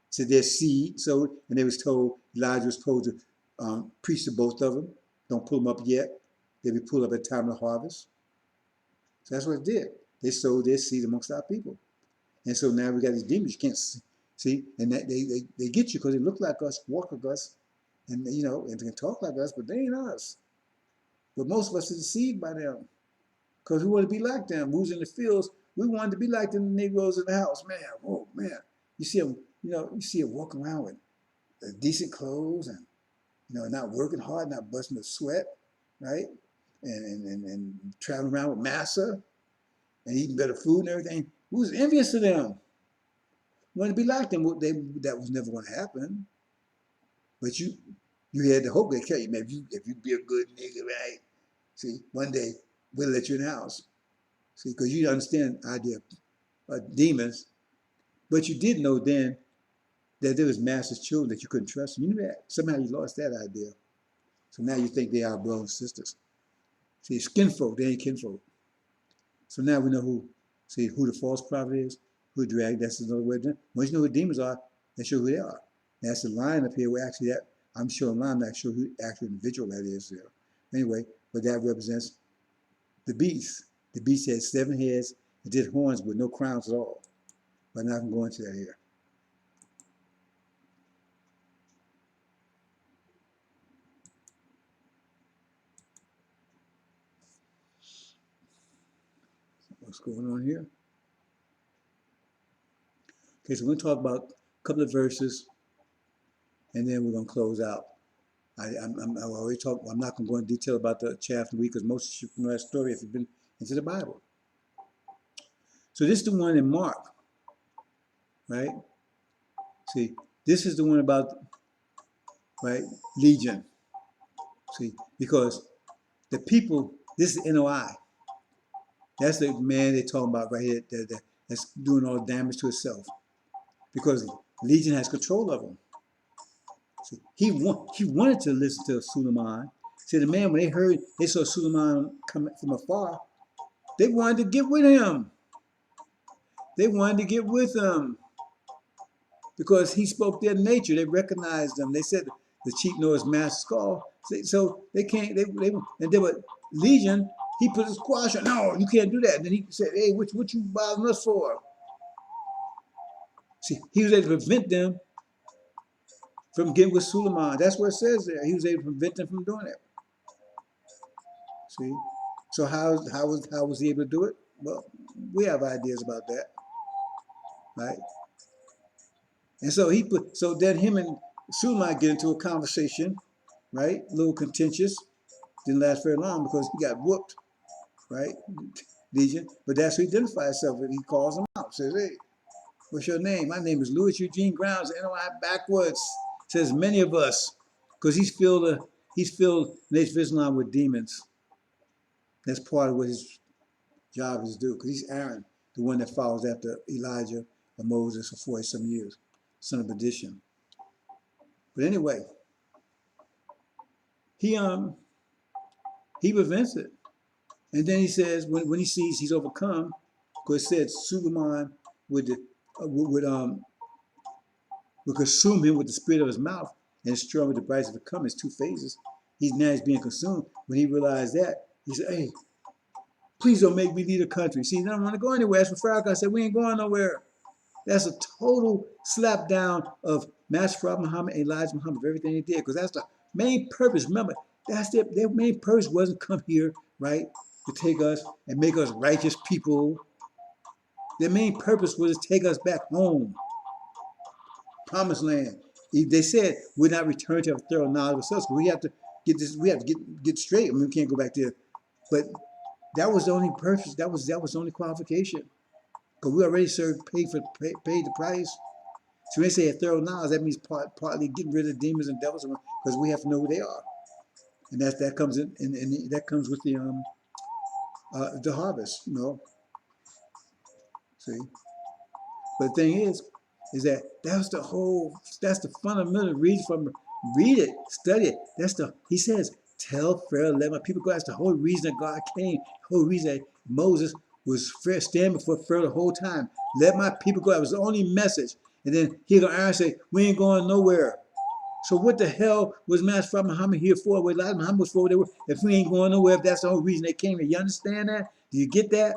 So there's seed sowed, and they was told, Elijah was told to preach to both of them. Don't pull them up yet. They'll be pulled up at the time of the harvest. So that's what it did. They sowed their seed amongst our people. And so now we got these demons you can't see, and that they get you because they look like us, walk like us, and and they can talk like us, but they ain't us. But most of us are deceived by them because we want to be like them. We was in the fields, we wanted to be like the Negroes in the house. Man, oh man, you see them, you see them walking around with decent clothes and not working hard, not busting a sweat, right? And traveling around with massa and eating better food and everything. We was envious of them. Want to be like them. That was never going to happen. But you had the hope they tell you, man, if you be a good nigga, right? See, one day we'll let you in the house. See, because you understand the idea of demons, but you did know then that there was master's children that you couldn't trust. You knew that. Somehow you lost that idea. So now you think they are brothers and sisters. See, skinfolk, they ain't kinfolk. So now we know who the false prophet is, who the dragon, that's another way. Once you know who demons are, that's sure who they are. That's the line up here where actually I'm showing line, I'm not sure who the actual individual that is there. Anyway, but that represents the beast. The beast has 7 heads and did horns with no crowns at all. But I'm not going to go into that here. what's going on here? Okay, so we're going to talk about a couple of verses, and then we're going to close out. I already talked. I'm not going to go into detail about the chaff and wheat because most of you know that story if you've been into the Bible. So this is the one in Mark, right? See, this is the one about, right, Legion. See, because the people, this is NOI. That's the man they're talking about right here that's doing all the damage to itself. Because Legion has control of him. See, he wanted to listen to Suleiman. See, the man, when they saw Suleiman come from afar, they wanted to get with him. They wanted to get with him because he spoke their nature. They recognized him. They said the cheat knows his master's call. So they can't. And then but Legion, he put a squash on. No, you can't do that. And then he said, "Hey, what you bothering us for?" See, he was able to prevent them from getting with Suleiman. That's what it says there. He was able to prevent them from doing it. See, so how was he able to do it? Well, we have ideas about that, right? And so then him and Suleiman get into a conversation, right? A little contentious. Didn't last very long because he got whooped, right? Legion. But that's who he identifies himself with. He calls him out. Says, "Hey, what's your name?" "My name is Louis Eugene Grounds, NOI backwards." Says many of us, because he's filled Nation of Islam with demons. That's part of what his job is to do. Because he's Aaron, the one that follows after Elijah or Moses for 40 some years, son of perdition. But anyway, he prevents it. And then he says, when he sees he's overcome, because it said Suleiman would consume him with the spirit of his mouth and destroy him with the brightness of the coming. It's two phases. He's being consumed. When he realized that, he said, "Hey, please don't make me leave the country." See, he doesn't want to go anywhere. That's what Farrakhan said. We ain't going nowhere. That's a total slap down of Master Prophet Muhammad and Elijah Muhammad for everything they did, because that's the main purpose. Remember, that's their main purpose wasn't come here, right, to take us and make us righteous people. Their main purpose was to take us back home, promised land. They said we're not returning to have a thorough knowledge of ourselves. We have to get this. We have to get straight. I mean, we can't go back there. But that was the only purpose. That was the only qualification. Because we already paid the price. So when they say a thorough knowledge, that means partly getting rid of demons and devils, because we have to know who they are, and that comes in, and that comes with the harvest, you know. See, but the thing is that that's the fundamental reason from read it, study it. He says, "Tell Pharaoh, let my people go." That's the whole reason that God came. The whole reason that Moses was standing before Pharaoh the whole time. Let my people go. That was the only message. And then he go Aaron say, "We ain't going nowhere." So what the hell was Master Prophet Muhammad here for? What Elijah Muhammad was for? If we ain't going nowhere, if that's the whole reason they came here. You understand that? Do you get that?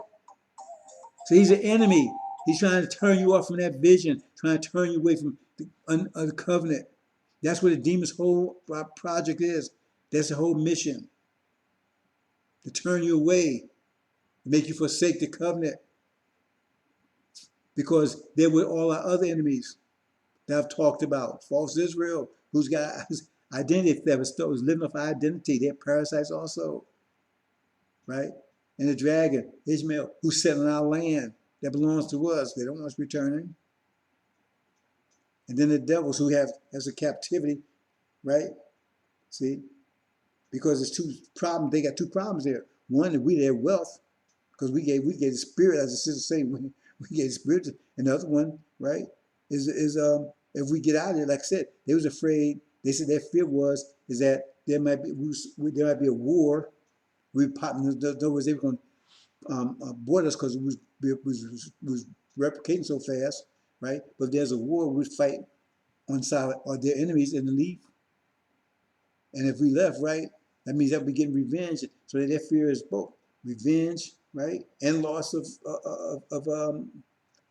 So he's an enemy. He's trying to turn you off from that vision, trying to turn you away from the covenant. That's what the demon's whole project is. That's the whole mission. To turn you away, to make you forsake the covenant. Because they're with all our other enemies that I've talked about. False Israel, who's got identity theft, was living off identity. They're parasites also, right? And the dragon, Ishmael, who's set on our land that belongs to us. They don't want us returning. And then the devils who has a captivity, right? See? Because it's two problems. They got two problems there. One, that their wealth, because we gave the spirit, as the sister saying, we gave the spirit. And the other one, right, is if we get out of there, like I said, they was afraid. They said their fear is that there might be a war. We was they were going to board us because it was replicating so fast, right? But if there's a war, we'd fight on side of their enemies and leave. And if we left, right, that means that we're getting revenge. So their fear is both revenge, right, and loss of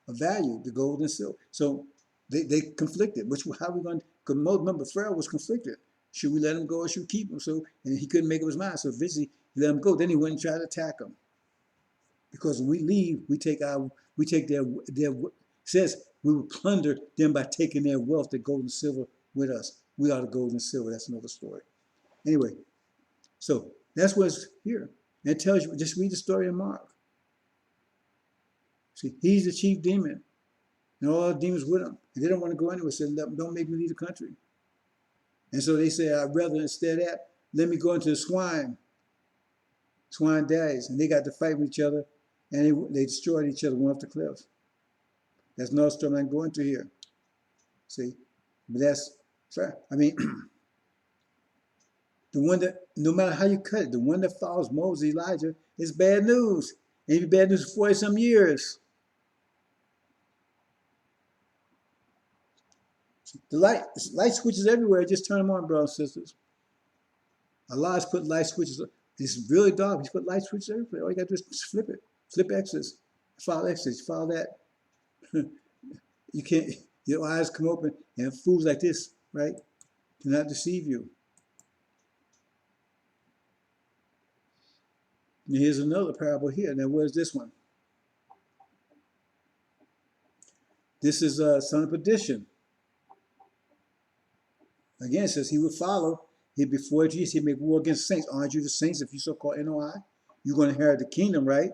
value, the gold and silver. So they conflicted. How are we going to? Because remember, Pharaoh was conflicted. Should we let him go or should we keep him? So, and he couldn't make up his mind. So eventually he let him go. Then he went and tried to attack him Because when we leave, we take their says we will plunder them by taking their wealth, their gold and silver with us. We are the gold and silver. That's another story. Anyway, so that's what's here. And it tells you, just read the story of Mark. See, he's the chief demon, and all the demons with him. And they don't want to go anywhere. So don't make me leave the country. And so they say, I'd rather instead of that, let me go into the swine daddies. And they got to fight with each other, and they destroyed each other, went off the cliff. That's another story I'm not going to here. See? But that's, I mean, the one that, no matter how you cut it, the one that follows Moses, Elijah, is bad news. And it's bad news for 40-some years. The light switches everywhere. Just turn them on, brothers and sisters. Allah's put light switches. It's really dark. He's put light switches everywhere. All you got to do is flip it. Flip Exodus. Follow Exodus. Follow that. You can't, your eyes come open, and fools like this, right, cannot deceive you. And here's another parable here. Now, where's this one? This is son of perdition. Again, it says he would follow. He'd be 40 years. He'd make war against saints. Aren't you the saints if you so-called NOI? You're going to inherit the kingdom, right?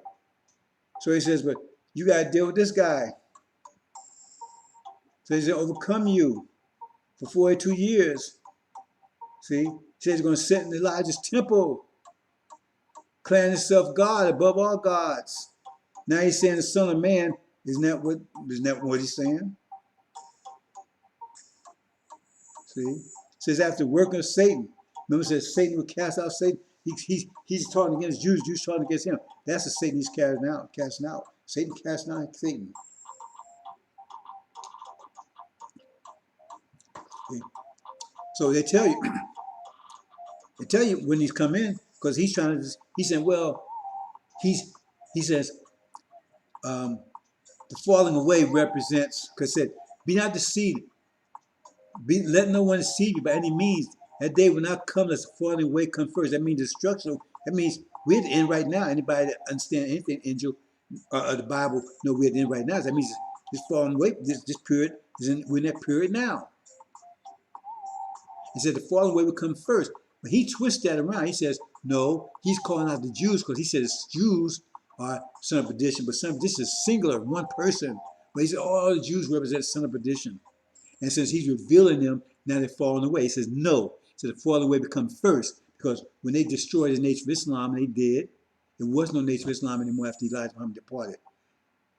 So he says, but you got to deal with this guy. So he's going to overcome you for 42 years. See? He says he's going to sit in Elijah's temple, declaring himself God above all gods. Now he's saying the Son of Man. Isn't that what he's saying? See? It says after working of Satan. Remember it says Satan will cast out Satan. He's talking against Jews. Jews talking against him. That's the Satan he's casting out. Satan casting out Satan. Okay. So they tell you when he's come in, because he's trying to, he said, well, he says, the falling away represents, because it said, be not deceived. Let no one deceive you by any means. That day will not come unless the falling away come first. That means destruction. That means we're at the end right now. Anybody that understand anything, angel, the Bible, know we're at the end right now. That means this falling away, this period, we're in that period now. He said the falling away will come first. But he twists that around. He says, no, he's calling out the Jews because he says Jews are son of perdition. But son of perdition is singular, one person. But he said all the Jews represent son of perdition. And since he's revealing them, now they're falling away. He says, no. So the falling away becomes first. Because when they destroyed the Nation of Islam, and they did, there was no Nation of Islam anymore after Elijah Muhammad departed.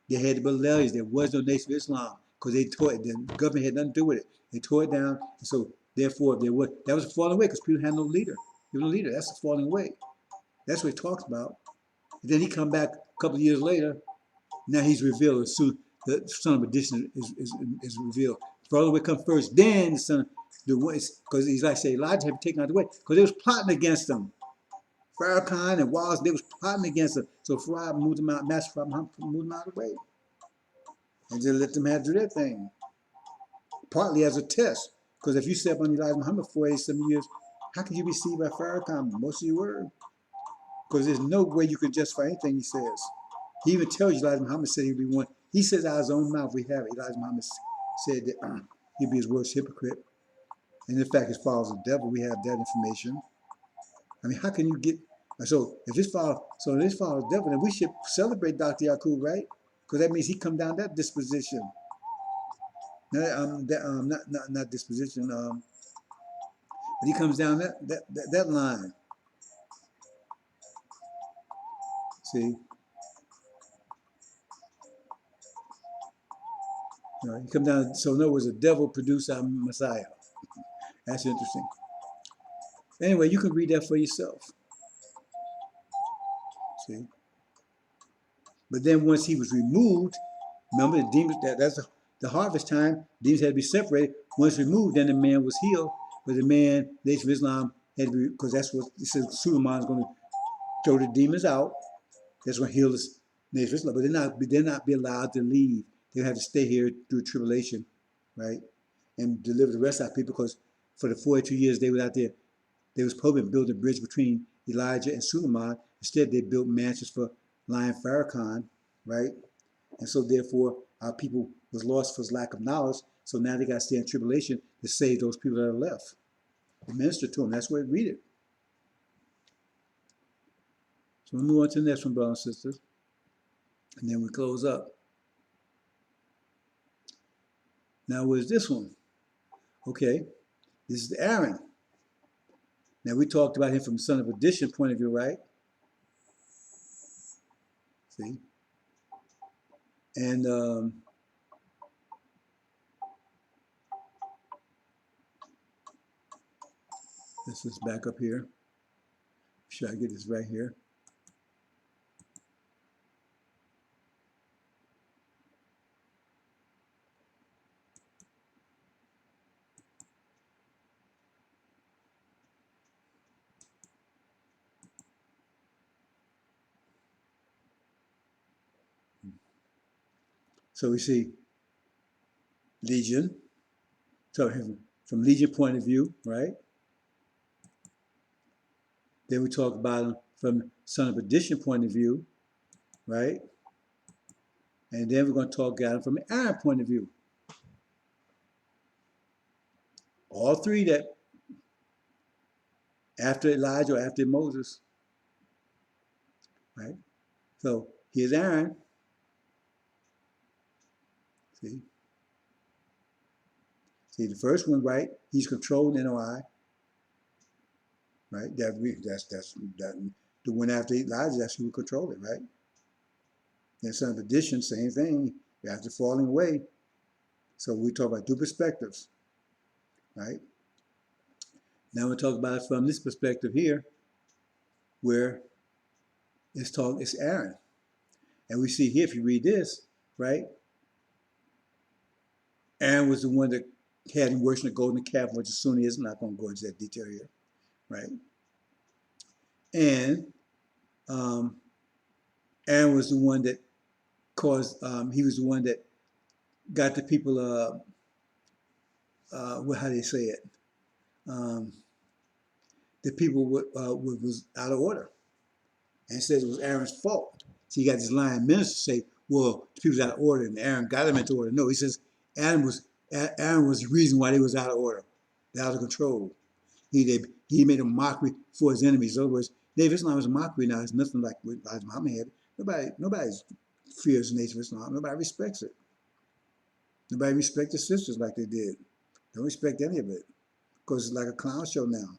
They had the rebellions. There was no Nation of Islam. Because they tore it. The government had nothing to do with it. They tore it down. And so therefore, that was a falling away because people had no leader. There was no leader. That's a falling away. That's what he talks about. And then he come back a couple of years later. Now he's revealed. As soon the son of perdition is revealed. Falling away come first. Then the son, because he's like say Elijah had taken out the way because they was plotting against him. FARRAKKHAN and Walls, they was plotting against him. So Farrah moved them out. Master Farrah moved them out of the way, and just let them have to do their thing. Partly as a test. Because if you step on Elijah Muhammad for 87 years, how could you be deceived by FARRAKKHAN? Most of you were. Because there's no way you can justify anything he says. He even tells you Elijah Muhammad said he'd be one. He says out of his own mouth, we have it. Elijah Muhammad said that he'd be his worst hypocrite. And in fact, his father's the devil. We have that information. I mean, how can you get... So if his father is the devil, then we should celebrate Dr. Yaqub, right? Because that means he come down that disposition. Not disposition, but he comes down that line. See, he come down. So in other words, the devil produced our Messiah. That's interesting. Anyway, you can read that for yourself. See, but then once he was removed, remember the demons. That's the harvest time. Demons had to be separated. Once removed, then the man was healed. But the man, Nation of Islam, had to be, because that's what it says. Suleiman is going to throw the demons out. That's going to heal the Nation of Islam. But they're not be allowed to leave. They have to stay here through tribulation, right, and deliver the rest of our people. Because for the 42 years they were out there, they was probably building a bridge between Elijah and Suleiman. Instead, they built mansions for lion Farrakhan, right? And so therefore our people was lost for lack of knowledge. So now they got to stay in tribulation to save those people that are left. To minister to them. That's where we read it. So we'll move on to the next one, brothers and sisters. And then we close up. Now where's this one? Okay, this is Aaron. Now we talked about him from the son of addition point of view, right? See? And let's just back up here. Should I get this right here? So we see Legion. So from Legion point of view, right? Then we talk about him from son of addition point of view, right? And then we're going to talk about him from an Aaron point of view. All three that after Elijah or after Moses, right? So here's Aaron. See? See the first one, right? He's controlling NOI, right? That's the one after Elijah. That's who controlled it, right? Then son of addition, same thing. After falling away. So we talk about two perspectives, right? Now we talk about it from this perspective here, where it's Aaron. And we see here, if you read this, right? Aaron was the one that had him worship the golden calf, which is Sunni is. I'm not going to go into that detail here, right? And Aaron was the one that caused, he was the one that got the people, how do they say it? The people was out of order. And says it was Aaron's fault. So you got this lying minister say, well, the people's out of order and Aaron got them into order. No, he says Aaron was the reason why they was out of order. They're out of control. He made a mockery for his enemies. In other words, if Islam is a mockery now, it's nothing like what Elijah Muhammad had. Nobody fears the nature of Islam. Nobody respects it. Nobody respects the sisters like they did. Don't respect any of it. Because it's like a clown show now.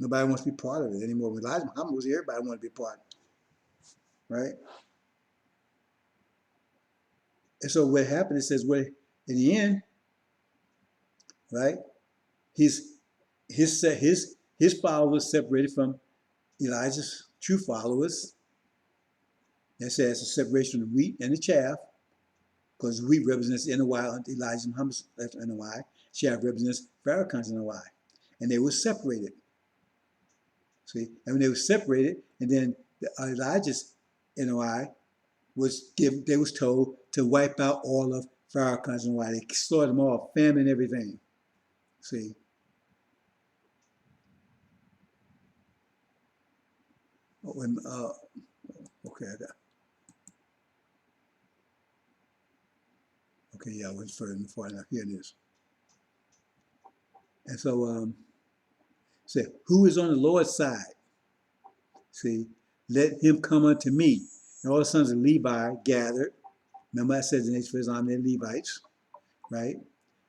Nobody wants to be part of it anymore. When Elijah Muhammad was here, everybody wanted to be part, right? And so what happened, it says, in the end, right, his followers separated from Elijah's true followers. That says a separation of the wheat and the chaff, because the wheat represents NOI, Elijah Muhammad's NOI. Chaff represents Farrakhan's NOI. And they were separated. See, and when they were separated, and then Elijah's NOI was given, they was told to wipe out all of Farrakhan's NOI. They slaughtered them all, famine and everything. See. Okay, I got. Okay, yeah, I went further before enough. Here it is. And so, say, who is on the Lord's side? See, let him come unto me. And all the sons of Levi gathered. Remember I said in H for Islam, they're Levites, right?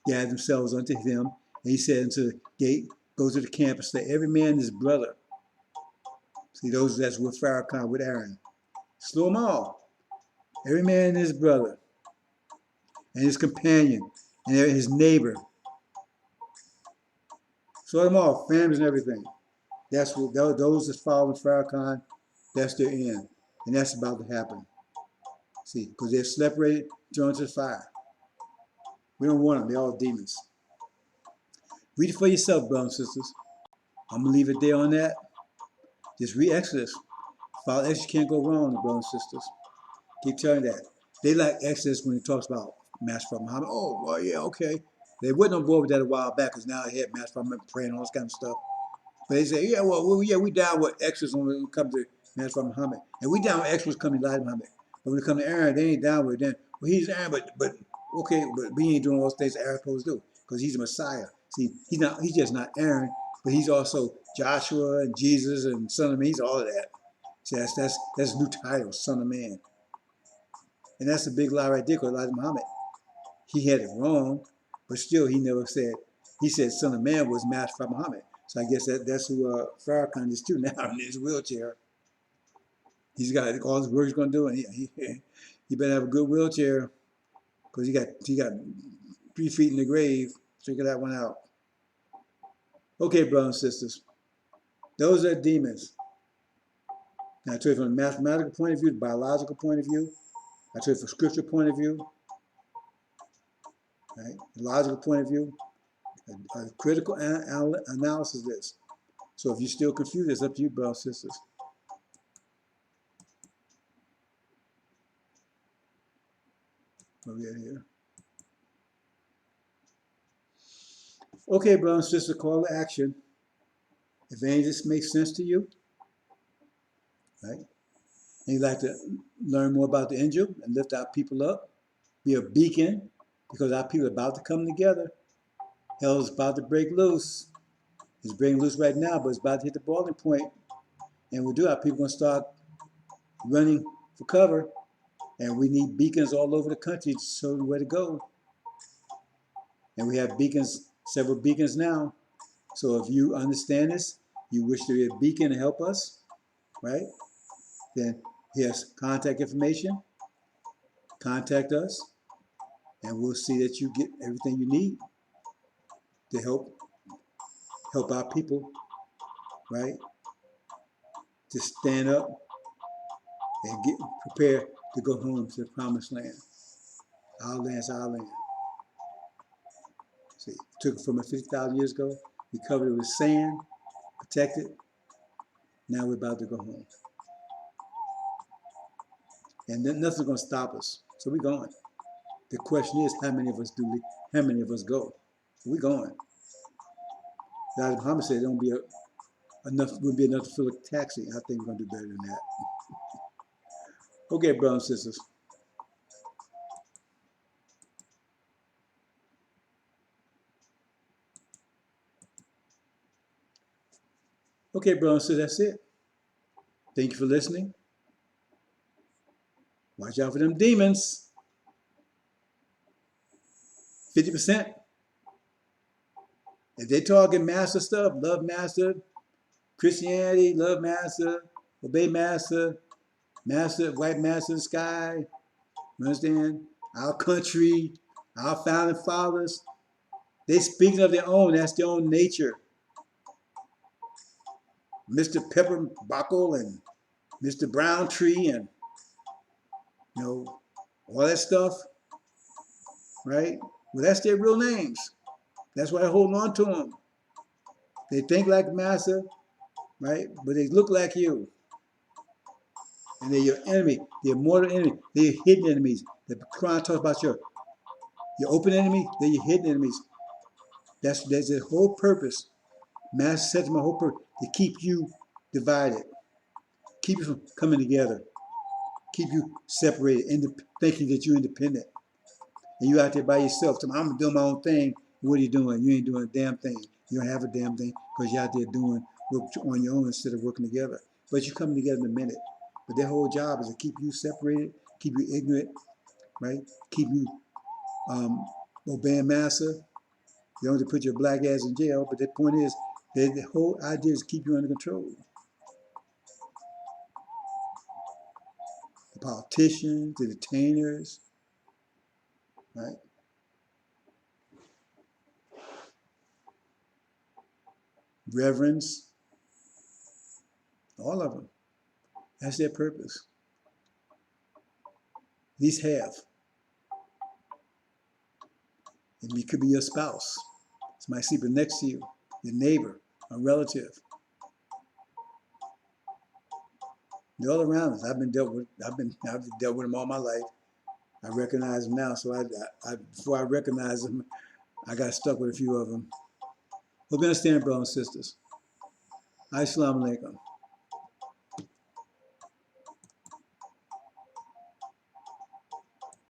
Gathered themselves unto him. And he said unto the gate, go to the camp and say, every man his brother. See, that's with Farrakhan, with Aaron. Slew them all. Every man his brother. And his companion. And his neighbor. Slew them all, families and everything. That's what those that follow Farrakhan, that's their end. And that's about to happen. See, because they're separated, thrown into the fire. We don't want them, they're all demons. Read it for yourself, brothers and sisters. I'm going to leave it there on that. Just read Exodus. Follow Exodus, you can't go wrong, brothers and sisters. Keep telling that. They like Exodus when it talks about Master Prophet Muhammad. Oh, well, yeah, okay. They wasn't on board with that a while back because now they had Master Prophet Muhammad praying and all this kind of stuff. But they say, yeah, well, yeah, we down with Exodus when it comes to Master Prophet Muhammad. And we down with experts coming to Elijah Muhammad. But when it come to Aaron, they ain't down with it. Then, well, he's Aaron, but okay, but we ain't doing all those things Aaron's supposed to do because he's a Messiah. See, he's not. He's just not Aaron, but he's also Joshua and Jesus and Son of Man. He's all of that. See, that's a new title, Son of Man. And that's a big lie right there because Elijah Muhammad, he had it wrong, but still he never said, he said Son of Man was Master Prophet Muhammad. So I guess that's who Farrakhan is too now in his wheelchair. He's got all his work he's going to do, and he better have a good wheelchair because he got 3 feet in the grave. Figure that one out. Okay, brothers and sisters, those are demons. Now I told you from a mathematical point of view, the biological point of view. I told you from a scriptural point of view, right? The logical point of view, a critical analysis of this. So if you're still confused, it's up to you, brothers and sisters. What we at here? Okay, brothers and sisters, call to action. If any of this makes sense to you, right? And you'd like to learn more about the angel and lift our people up, be a beacon, because our people are about to come together. Hell's about to break loose. It's breaking loose right now, but it's about to hit the boiling point. And we'll do. Our people going to start running for cover. And we need beacons all over the country to show them where to go. And we have beacons, several beacons now. So if you understand this, you wish to be a beacon to help us, right? Then here's contact information. Contact us, and we'll see that you get everything you need to help our people, right? To stand up and get prepared to go home to the promised land. Our land's our land. See, it took it from 50,000 years ago. We covered it with sand, protected. Now we're about to go home. And then nothing's going to stop us. So we're going. The question is, how many of us do? How many of us go? We're going. Elijah Muhammad said it won't be enough to fill a taxi. I think we're going to do better than that. Okay, brothers and sisters. Okay, brothers and sisters, that's it. Thank you for listening. Watch out for them demons. 50%. If they talking master stuff, love master, Christianity, love master, obey master, master, white master in the sky, you understand? Our country, our founding fathers, they speaking of their own, that's their own nature. Mr. Pepper Buckle and Mr. Brown Tree and, you know, all that stuff, right? Well, that's their real names. That's why I hold on to them. They think like master, right? But they look like you. And they're your enemy, your mortal enemy, they're your hidden enemies. The Quran talks about your open enemy, they're your hidden enemies. That's the whole purpose. Master said to my whole purpose, to keep you divided, keep you from coming together, keep you separated, thinking that you're independent. And you out there by yourself, so I'm doing my own thing. What are you doing? You ain't doing a damn thing. You don't have a damn thing because you're out there doing work on your own instead of working together. But you're coming together in a minute. But their whole job is to keep you separated, keep you ignorant, right? Keep you obeying master. They don't have to put your black ass in jail, but the point is, the whole idea is to keep you under control. The politicians, the detainers, right? Reverends, all of them. That's their purpose. These have. It could be your spouse, somebody sleeping next to you, your neighbor, a relative. They're all around us. I've dealt with them all my life. I recognize them now, so before I recognize them, I got stuck with a few of them. Hope you understand, brothers and sisters. Assalamu alaikum.